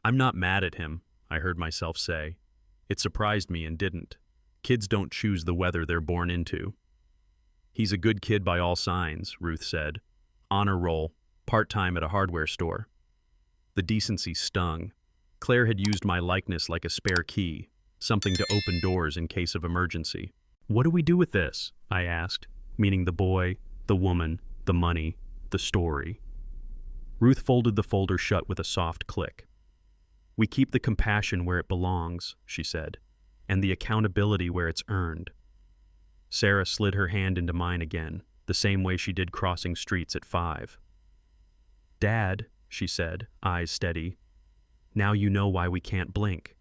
I'm not mad at him, I heard myself say. It surprised me and didn't. Kids don't choose the weather they're born into. He's a good kid by all signs, Ruth said. Honor roll, part-time at a hardware store. The decency stung. Claire had used my likeness like a spare key, something to open doors in case of emergency. "What do we do with this?" I asked, meaning the boy, the woman, the money, the story. Ruth folded the folder shut with a soft click. "We keep the compassion where it belongs," she said, "and the accountability where it's earned." Sarah slid her hand into mine again, the same way she did crossing streets at 5. "Dad," she said, eyes steady, "now you know why we can't blink."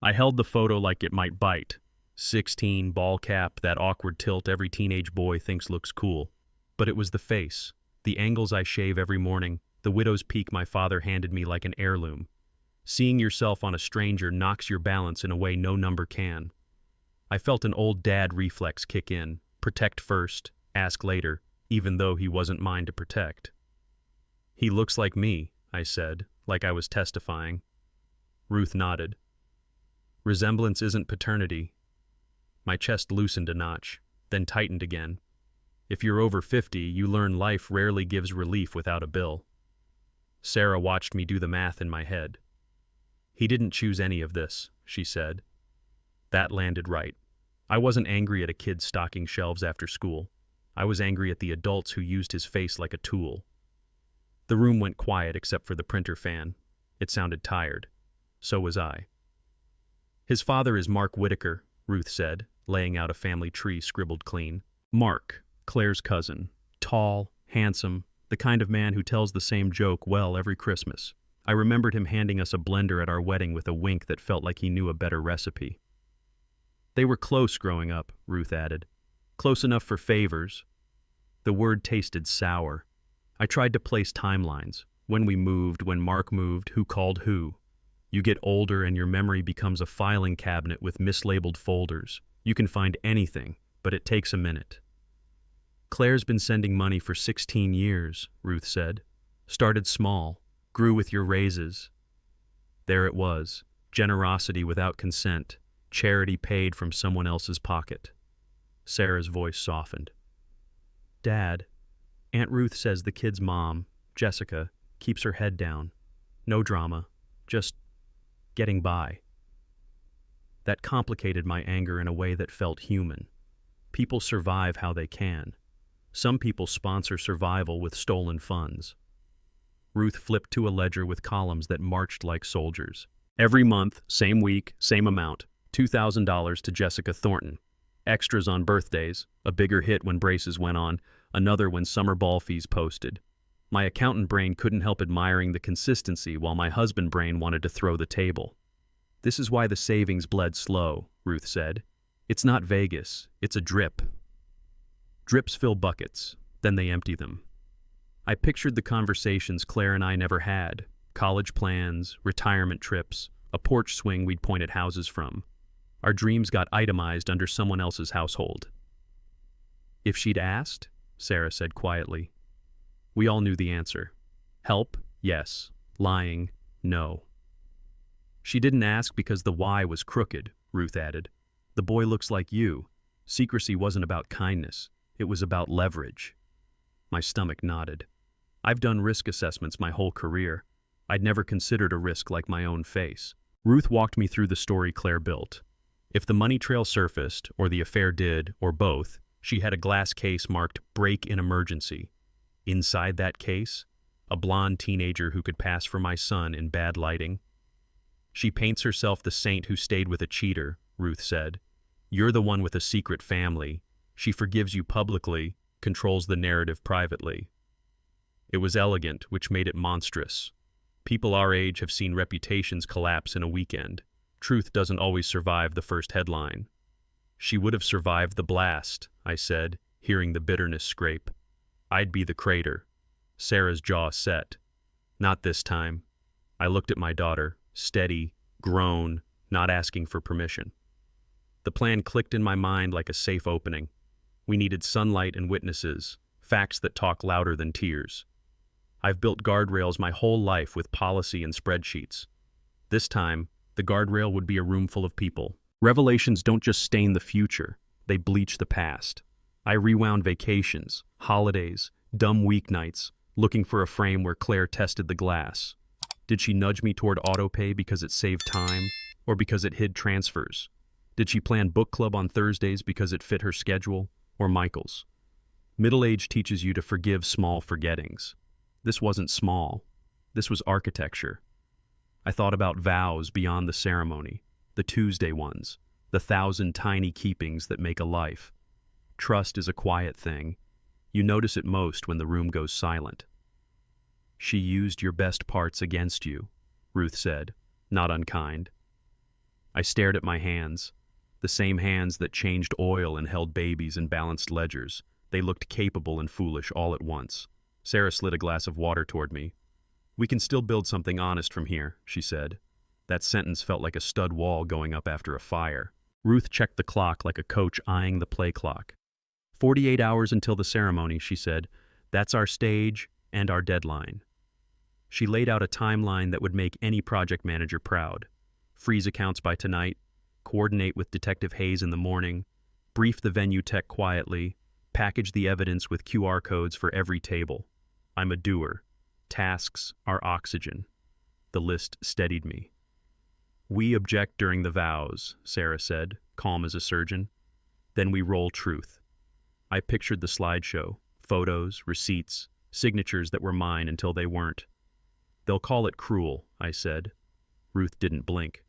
I held the photo like it might bite. 16, ball cap, that awkward tilt every teenage boy thinks looks cool. But it was the face, the angles I shave every morning, the widow's peak my father handed me like an heirloom. Seeing yourself on a stranger knocks your balance in a way no number can. I felt an old dad reflex kick in, protect first, ask later, even though he wasn't mine to protect. "He looks like me," I said, like I was testifying. Ruth nodded. "Resemblance isn't paternity." My chest loosened a notch, then tightened again. If you're over 50, you learn life rarely gives relief without a bill. Sarah watched me do the math in my head. "He didn't choose any of this," she said. That landed right. I wasn't angry at a kid stocking shelves after school. I was angry at the adults who used his face like a tool. The room went quiet except for the printer fan. It sounded tired. So was I. "His father is Mark Whitaker," Ruth said, laying out a family tree scribbled clean. Mark, Claire's cousin. Tall, handsome, the kind of man who tells the same joke well every Christmas. I remembered him handing us a blender at our wedding with a wink that felt like he knew a better recipe. "They were close growing up," Ruth added. "Close enough for favors." The word tasted sour. I tried to place timelines. When we moved, when Mark moved, who called who. You get older and your memory becomes a filing cabinet with mislabeled folders. You can find anything, but it takes a minute. "Claire's been sending money for 16 years, Ruth said. "Started small, grew with your raises." There it was, generosity without consent, charity paid from someone else's pocket. Sarah's voice softened. "Dad, Aunt Ruth says the kid's mom, Jessica, keeps her head down. No drama, just getting by." That complicated my anger in a way that felt human. People survive how they can. Some people sponsor survival with stolen funds. Ruth flipped to a ledger with columns that marched like soldiers. Every month, same week, same amount, $2,000 to Jessica Thornton. Extras on birthdays, a bigger hit when braces went on, another when summer ball fees posted. My accountant brain couldn't help admiring the consistency while my husband brain wanted to throw the table. "This is why the savings bled slow," Ruth said. "It's not Vegas, it's a drip." Drips fill buckets, then they empty them. I pictured the conversations Claire and I never had, college plans, retirement trips, a porch swing we'd point at houses from. Our dreams got itemized under someone else's household. "If she'd asked," Sarah said quietly. We all knew the answer. Help, yes. Lying, no. "She didn't ask because the why was crooked," Ruth added. "The boy looks like you. Secrecy wasn't about kindness. It was about leverage." My stomach nodded. I've done risk assessments my whole career. I'd never considered a risk like my own face. Ruth walked me through the story Claire built. If the money trail surfaced, or the affair did, or both, she had a glass case marked "break in emergency." Inside that case, a blonde teenager who could pass for my son in bad lighting. "She paints herself the saint who stayed with a cheater," Ruth said. "You're the one with a secret family. She forgives you publicly, controls the narrative privately." It was elegant, which made it monstrous. People our age have seen reputations collapse in a weekend. Truth doesn't always survive the first headline. "She would have survived the blast," I said, hearing the bitterness scrape. "I'd be the crater." Sarah's jaw set. "Not this time." I looked at my daughter, steady, grown, not asking for permission. The plan clicked in my mind like a safe opening. We needed sunlight and witnesses, facts that talk louder than tears. I've built guardrails my whole life with policy and spreadsheets. This time, the guardrail would be a room full of people. Revelations don't just stain the future, they bleach the past. I rewound vacations, holidays, dumb weeknights, looking for a frame where Claire tested the glass. Did she nudge me toward autopay because it saved time, or because it hid transfers? Did she plan book club on Thursdays because it fit her schedule, or Michael's? Middle age teaches you to forgive small forgettings. This wasn't small. This was architecture. I thought about vows beyond the ceremony, the Tuesday ones, the 1,000 tiny keepings that make a life. Trust is a quiet thing. You notice it most when the room goes silent. She used your best parts against you, Ruth said, not unkind. I stared at my hands, the same hands that changed oil and held babies and balanced ledgers. They looked capable and foolish all at once. Sarah slid a glass of water toward me. "We can still build something honest from here," she said. That sentence felt like a stud wall going up after a fire. Ruth checked the clock like a coach eyeing the play clock. 48 hours until the ceremony, she said. That's our stage and our deadline. She laid out a timeline that would make any project manager proud. Freeze accounts by tonight, coordinate with Detective Hayes in the morning, brief the venue tech quietly, package the evidence with QR codes for every table. I'm a doer. Tasks are oxygen. The list steadied me. "We object during the vows," Sarah said, calm as a surgeon. "Then we roll truth." I pictured the slideshow, photos, receipts, signatures that were mine until they weren't. "They'll call it cruel," I said. Ruth didn't blink.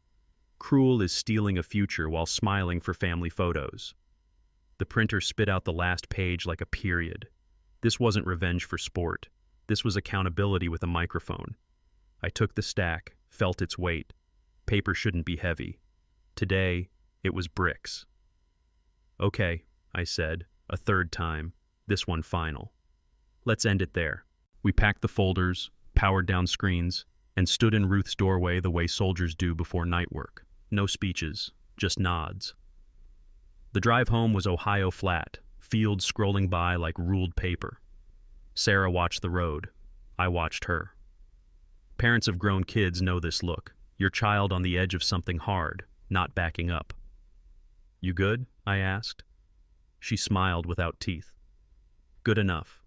Cruel is stealing a future while smiling for family photos. The printer spit out the last page like a period. This wasn't revenge for sport. This was accountability with a microphone. I took the stack, felt its weight. Paper shouldn't be heavy. Today, it was bricks. "Okay," I said, a third time, this one final. "Let's end it there." We packed the folders, powered down screens, and stood in Ruth's doorway the way soldiers do before night work. No speeches, just nods. The drive home was Ohio flat, fields scrolling by like ruled paper. Sarah watched the road. I watched her. Parents of grown kids know this look. Your child on the edge of something hard, not backing up. "You good?" I asked. She smiled without teeth. "Good enough."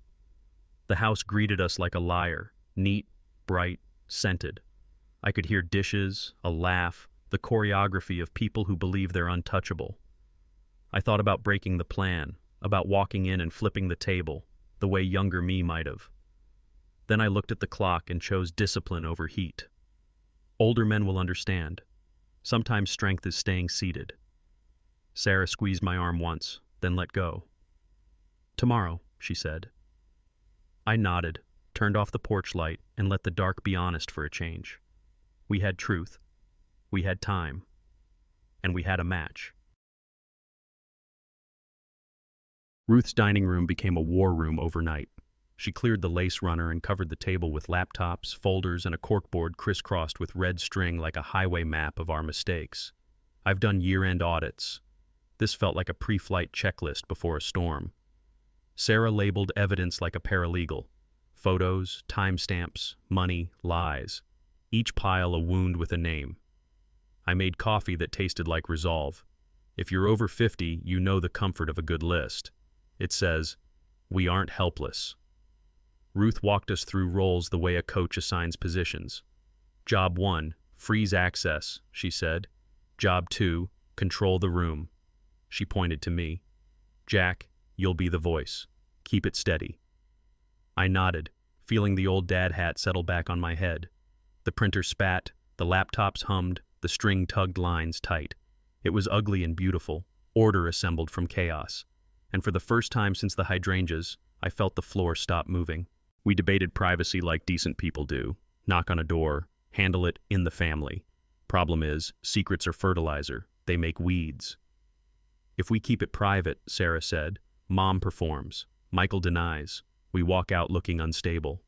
The house greeted us like a lyre, neat, bright, scented. I could hear dishes, a laugh, the choreography of people who believe they're untouchable. I thought about breaking the plan, about walking in and flipping the table, the way younger me might have. Then I looked at the clock and chose discipline over heat. Older men will understand. Sometimes strength is staying seated. Sarah squeezed my arm once, then let go. "Tomorrow," she said. I nodded, turned off the porch light, and let the dark be honest for a change. We had truth. We had time. And we had a match. Ruth's dining room became a war room overnight. She cleared the lace runner and covered the table with laptops, folders, and a corkboard crisscrossed with red string like a highway map of our mistakes. I've done year-end audits. This felt like a pre-flight checklist before a storm. Sarah labeled evidence like a paralegal. Photos, timestamps, money, lies. Each pile a wound with a name. I made coffee that tasted like resolve. If you're over 50, you know the comfort of a good list. It says, "We aren't helpless." Ruth walked us through roles the way a coach assigns positions. "Job 1, freeze access," she said. "Job 2, control the room." She pointed to me. "Jack, you'll be the voice. Keep it steady." I nodded, feeling the old dad hat settle back on my head. The printer spat, the laptops hummed, the string tugged lines tight. It was ugly and beautiful, order assembled from chaos. And for the first time since the hydrangeas, I felt the floor stop moving. We debated privacy like decent people do. Knock on a door, handle it in the family. Problem is, secrets are fertilizer. They make weeds. "If we keep it private," Sarah said, "Mom performs. Michael denies. We walk out looking unstable."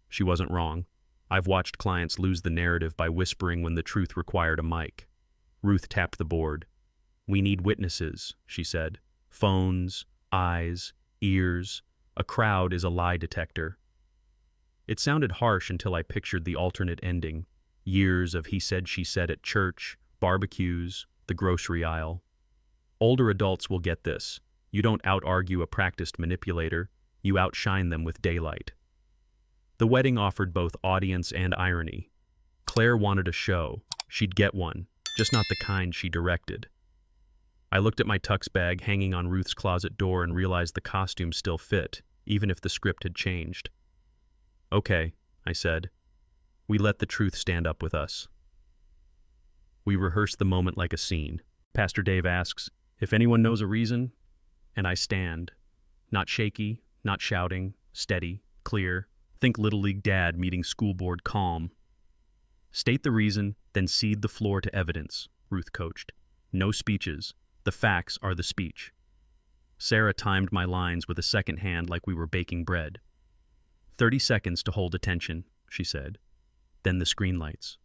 She wasn't wrong. I've watched clients lose the narrative by whispering when the truth required a mic. Ruth tapped the board. "We need witnesses," she said. "Phones, eyes, ears. A crowd is a lie detector." It sounded harsh until I pictured the alternate ending. Years of he said, she said at church, barbecues, the grocery aisle. Older adults will get this. You don't out-argue a practiced manipulator, you outshine them with daylight. The wedding offered both audience and irony. Claire wanted a show. She'd get one, just not the kind she directed. I looked at my tux bag hanging on Ruth's closet door and realized the costume still fit, even if the script had changed. Okay, I said. We let the truth stand up with us. We rehearsed the moment like a scene. Pastor Dave asks, if anyone knows a reason, and I stand. Not shaky, not shouting, steady, clear. Think Little League dad meeting school board calm. State the reason, then cede the floor to evidence, Ruth coached. No speeches. The facts are the speech. Sarah timed my lines with a second hand like we were baking bread. 30 seconds to hold attention, she said. Then the screen lights.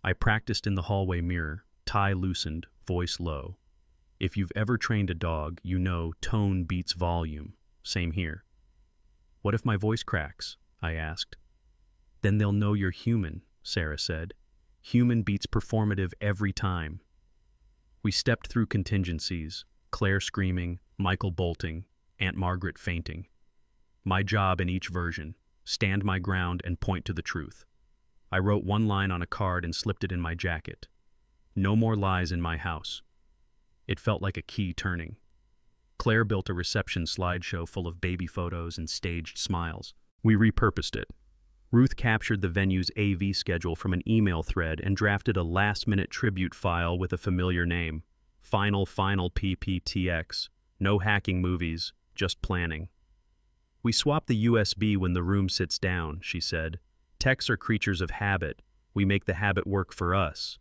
I practiced in the hallway mirror, tie loosened, voice low. If you've ever trained a dog, you know tone beats volume. Same here. What if my voice cracks? I asked. Then they'll know you're human, Sarah said. Human beats performative every time. We stepped through contingencies, Claire screaming, Michael bolting, Aunt Margaret fainting. My job in each version, stand my ground and point to the truth. I wrote one line on a card and slipped it in my jacket. No more lies in my house. It felt like a key turning. Claire built a reception slideshow full of baby photos and staged smiles. We repurposed it. Ruth captured the venue's AV schedule from an email thread and drafted a last-minute tribute file with a familiar name. Final PPTX. No hacking movies, just planning. We swap the USB when the room sits down, she said. Techs are creatures of habit. We make the habit work for us.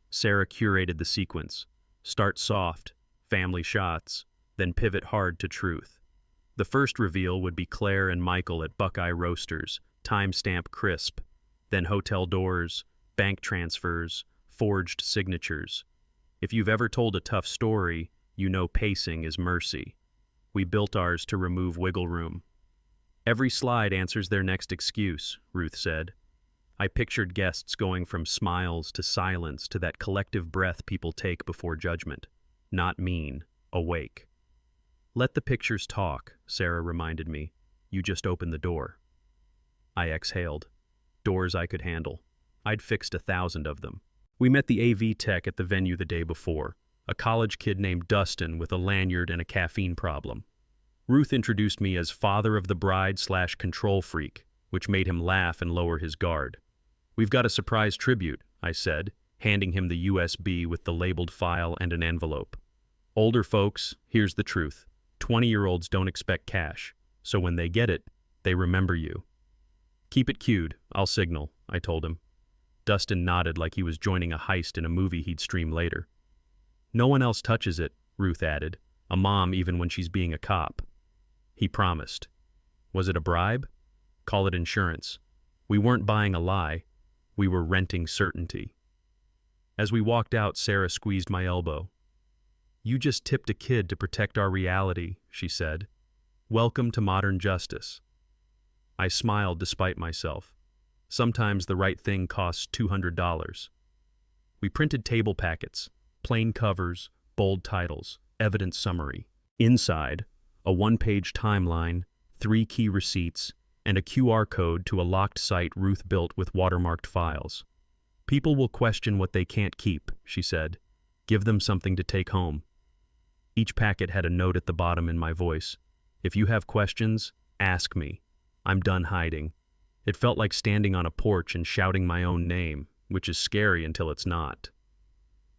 Sarah curated the sequence. Start soft, family shots, then pivot hard to truth. The first reveal would be Claire and Michael at Buckeye Roasters, timestamp crisp, then hotel doors, bank transfers, forged signatures. If you've ever told a tough story, you know pacing is mercy. We built ours to remove wiggle room. Every slide answers their next excuse, Ruth said. I pictured guests going from smiles to silence to that collective breath people take before judgment. Not mean, awake. Let the pictures talk, Sarah reminded me. You just opened the door. I exhaled. Doors I could handle. I'd fixed 1,000 of them. We met the AV tech at the venue the day before, a college kid named Dustin with a lanyard and a caffeine problem. Ruth introduced me as father of the bride/control freak, which made him laugh and lower his guard. We've got a surprise tribute, I said, handing him the USB with the labeled file and an envelope. Older folks, here's the truth. 20-year-olds don't expect cash, so when they get it, they remember you. Keep it cued, I'll signal, I told him. Dustin nodded like he was joining a heist in a movie he'd stream later. No one else touches it, Ruth added, a mom even when she's being a cop. He promised. Was it a bribe? Call it insurance. We weren't buying a lie. We were renting certainty. As we walked out, Sarah squeezed my elbow. You just tipped a kid to protect our reality, she said. Welcome to modern justice. I smiled despite myself. Sometimes the right thing costs $200. We printed table packets, plain covers, bold titles, evidence summary. Inside, a one-page timeline, 3 key receipts, and a QR code to a locked site Ruth built with watermarked files. People will question what they can't keep, she said. Give them something to take home. Each packet had a note at the bottom in my voice. If you have questions, ask me. I'm done hiding. It felt like standing on a porch and shouting my own name, which is scary until it's not.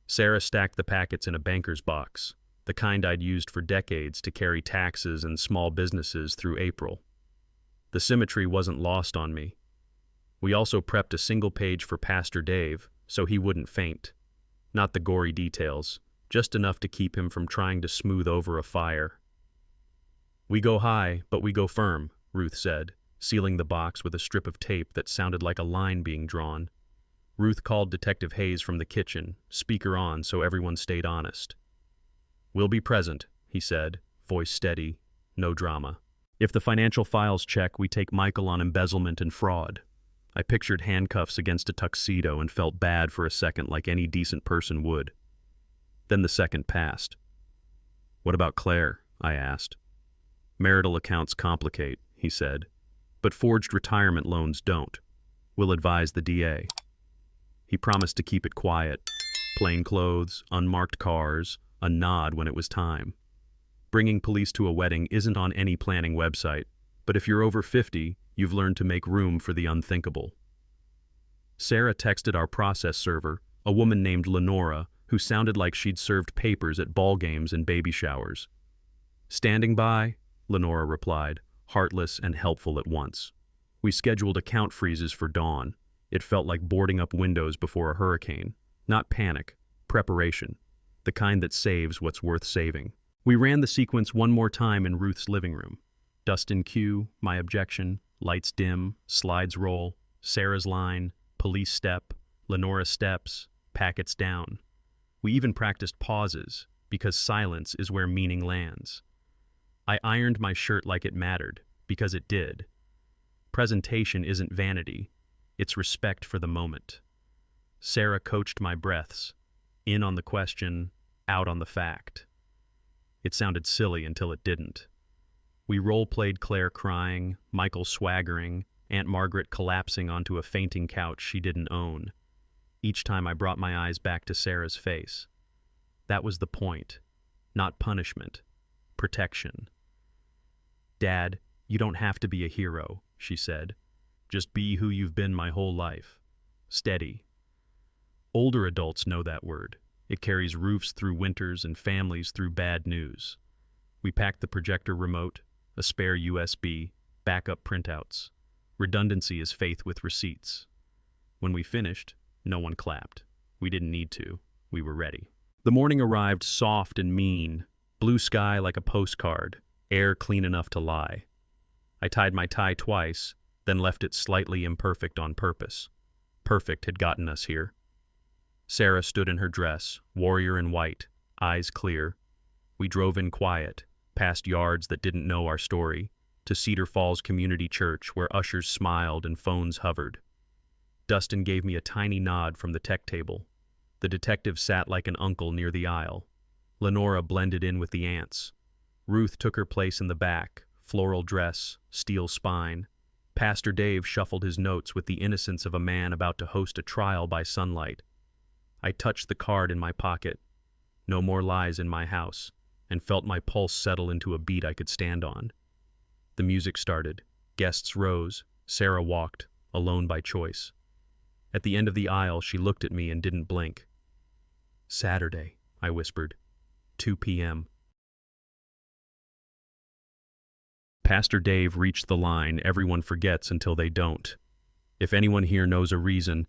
Sarah stacked the packets in a banker's box, the kind I'd used for decades to carry taxes and small businesses through April. The symmetry wasn't lost on me. We also prepped a single page for Pastor Dave, so he wouldn't faint. Not the gory details, just enough to keep him from trying to smooth over a fire. We go high, but we go firm, Ruth said, sealing the box with a strip of tape that sounded like a line being drawn. Ruth called Detective Hayes from the kitchen, speaker on so everyone stayed honest. We'll be present, he said, voice steady, no drama. If the financial files check, we take Michael on embezzlement and fraud. I pictured handcuffs against a tuxedo and felt bad for a second like any decent person would. Then the second passed. What about Claire? I asked. Marital accounts complicate, he said, but forged retirement loans don't. We'll advise the DA. He promised to keep it quiet. Plain clothes, unmarked cars, a nod when it was time. Bringing police to a wedding isn't on any planning website, but if you're over 50, you've learned to make room for the unthinkable. Sarah texted our process server, a woman named Lenora, who sounded like she'd served papers at ball games and baby showers. Standing by, Lenora replied, heartless and helpful at once. We scheduled account freezes for dawn. It felt like boarding up windows before a hurricane. Not panic, preparation. The kind that saves what's worth saving. We ran the sequence one more time in Ruth's living room. Dust in queue, my objection, lights dim, slides roll, Sarah's line, police step, Lenora steps, packets down. We even practiced pauses, because silence is where meaning lands. I ironed my shirt like it mattered, because it did. Presentation isn't vanity, it's respect for the moment. Sarah coached my breaths, in on the question, out on the fact. It sounded silly until it didn't. We role-played Claire crying, Michael swaggering, Aunt Margaret collapsing onto a fainting couch she didn't own. Each time I brought my eyes back to Sarah's face. That was the point. Not punishment. Protection. Dad, you don't have to be a hero, she said. Just be who you've been my whole life. Steady. Older adults know that word. It carries roofs through winters and families through bad news. We packed the projector remote, a spare USB, backup printouts. Redundancy is faith with receipts. When we finished, no one clapped. We didn't need to. We were ready. The morning arrived soft and mean, blue sky like a postcard, air clean enough to lie. I tied my tie twice, then left it slightly imperfect on purpose. Perfect had gotten us here. Sarah stood in her dress, warrior in white, eyes clear. We drove in quiet, past yards that didn't know our story, to Cedar Falls Community Church where ushers smiled and phones hovered. Dustin gave me a tiny nod from the tech table. The detective sat like an uncle near the aisle. Lenora blended in with the aunts. Ruth took her place in the back, floral dress, steel spine. Pastor Dave shuffled his notes with the innocence of a man about to host a trial by sunlight. I touched the card in my pocket. No more lies in my house, and felt my pulse settle into a beat I could stand on. The music started. Guests rose. Sarah walked, alone by choice. At the end of the aisle, she looked at me and didn't blink. Saturday, I whispered. 2 p.m. Pastor Dave reached the line everyone forgets until they don't. If anyone here knows a reason,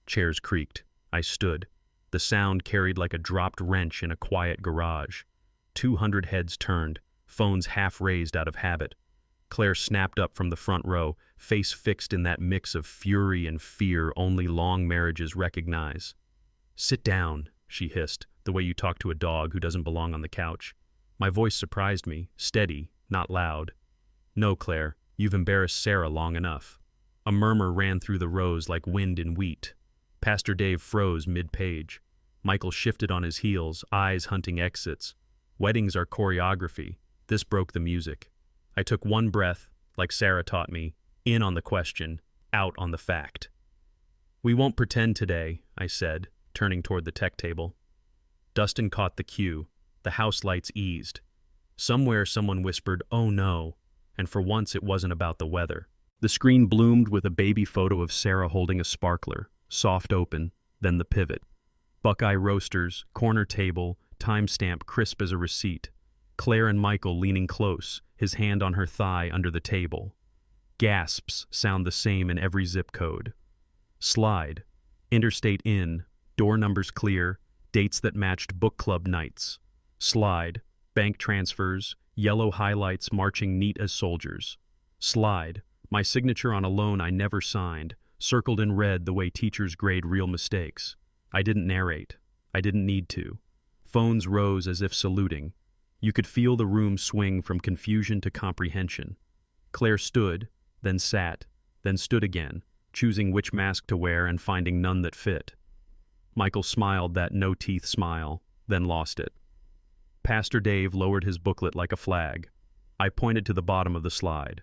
chairs creaked. I stood. The sound carried like a dropped wrench in a quiet garage. 200 heads turned, phones half raised out of habit. Claire snapped up from the front row, face fixed in that mix of fury and fear only long marriages recognize. "Sit down," she hissed, the way you talk to a dog who doesn't belong on the couch. My voice surprised me, steady, not loud. "No, Claire, you've embarrassed Sarah long enough." A murmur ran through the rows like wind in wheat. Pastor Dave froze mid-page. Michael shifted on his heels, eyes hunting exits. Weddings are choreography. This broke the music. I took one breath, like Sarah taught me, in on the question, out on the fact. "We won't pretend today," I said, turning toward the tech table. Dustin caught the cue. The house lights eased. Somewhere someone whispered, "Oh no," and for once it wasn't about the weather. The screen bloomed with a baby photo of Sarah holding a sparkler, soft open, then the pivot. Buckeye roasters, corner table, timestamp crisp as a receipt. Claire and Michael leaning close, his hand on her thigh under the table. Gasps sound the same in every zip code. Slide. Interstate in, door numbers clear, dates that matched book club nights. Slide. Bank transfers, yellow highlights marching neat as soldiers. Slide. My signature on a loan I never signed, circled in red the way teachers grade real mistakes. I didn't narrate. I didn't need to. Phones rose as if saluting. You could feel the room swing from confusion to comprehension. Claire stood, then sat, then stood again, choosing which mask to wear and finding none that fit. Michael smiled that no-teeth smile, then lost it. Pastor Dave lowered his booklet like a flag. I pointed to the bottom of the slide.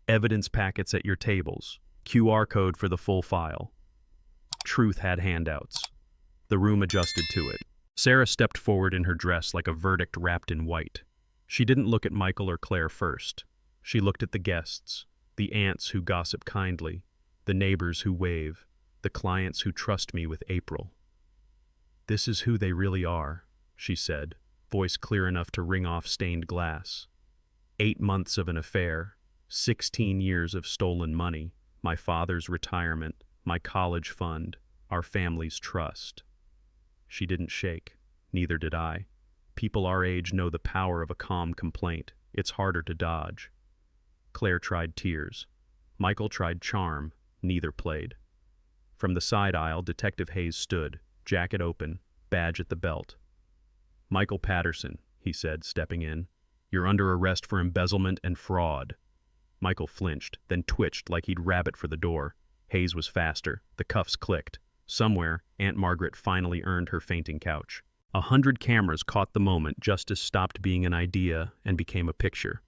Evidence packets at your tables. QR code for the full file. Truth had handouts. The room adjusted to it. Sarah stepped forward in her dress like a verdict wrapped in white. She didn't look at Michael or Claire first. She looked at the guests, the aunts who gossip kindly, the neighbors who wave, the clients who trust me with April. "This is who they really are," she said, voice clear enough to ring off stained glass. 8 months of an affair, 16 years of stolen money, my father's retirement, my college fund, our family's trust. She didn't shake. Neither did I. People our age know the power of a calm complaint. It's harder to dodge. Claire tried tears. Michael tried charm. Neither played. From the side aisle, Detective Hayes stood, jacket open, badge at the belt. "Michael Patterson," he said, stepping in. "You're under arrest for embezzlement and fraud." Michael flinched, then twitched like he'd rabbit for the door. Hayes was faster. The cuffs clicked. Somewhere, Aunt Margaret finally earned her fainting couch. 100 cameras caught the moment justice stopped being an idea and became a picture.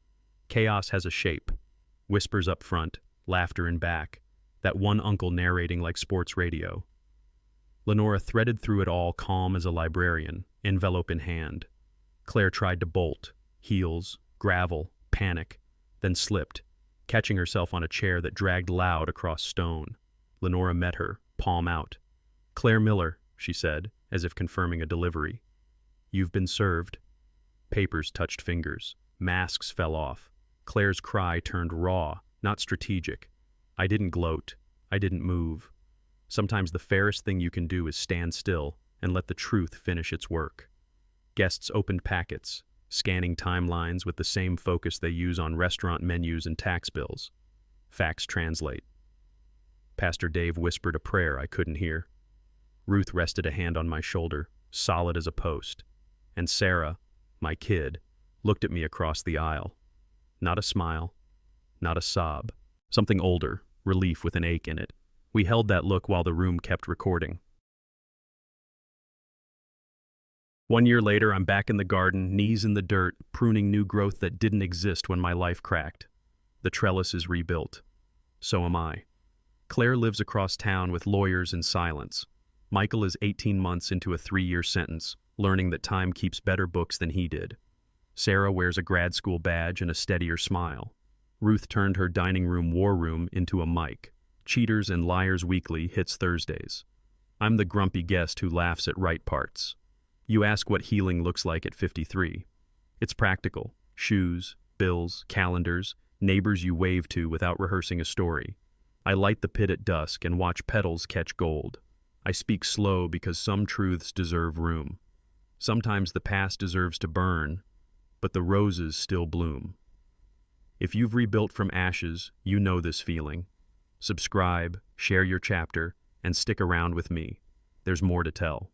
Chaos has a shape. Whispers up front, laughter in back, that one uncle narrating like sports radio. Lenora threaded through it all calm as a librarian, envelope in hand. Claire tried to bolt, heels, gravel, panic, then slipped, catching herself on a chair that dragged loud across stone. Lenora met her, palm out. "Claire Miller," she said, as if confirming a delivery. "You've been served." Papers touched fingers. Masks fell off. Claire's cry turned raw, not strategic. I didn't gloat. I didn't move. Sometimes the fairest thing you can do is stand still and let the truth finish its work. Guests opened packets, scanning timelines with the same focus they use on restaurant menus and tax bills. Facts translate. Pastor Dave whispered a prayer I couldn't hear. Ruth rested a hand on my shoulder, solid as a post. And Sarah, my kid, looked at me across the aisle. Not a smile, not a sob. Something older, relief with an ache in it. We held that look while the room kept recording. 1 year later, I'm back in the garden, knees in the dirt, pruning new growth that didn't exist when my life cracked. The trellis is rebuilt. So am I. Claire lives across town with lawyers in silence. Michael is 18 months into a 3-year sentence, learning that time keeps better books than he did. Sarah wears a grad school badge and a steadier smile. Ruth turned her dining room war room into a mic. Cheaters and Liars Weekly hits Thursdays. I'm the grumpy guest who laughs at right parts. You ask what healing looks like at 53. It's practical. Shoes, bills, calendars, neighbors you wave to without rehearsing a story. I light the pit at dusk and watch petals catch gold. I speak slow because some truths deserve room. Sometimes the past deserves to burn, but the roses still bloom. If you've rebuilt from ashes, you know this feeling. Subscribe, share your chapter, and stick around with me. There's more to tell.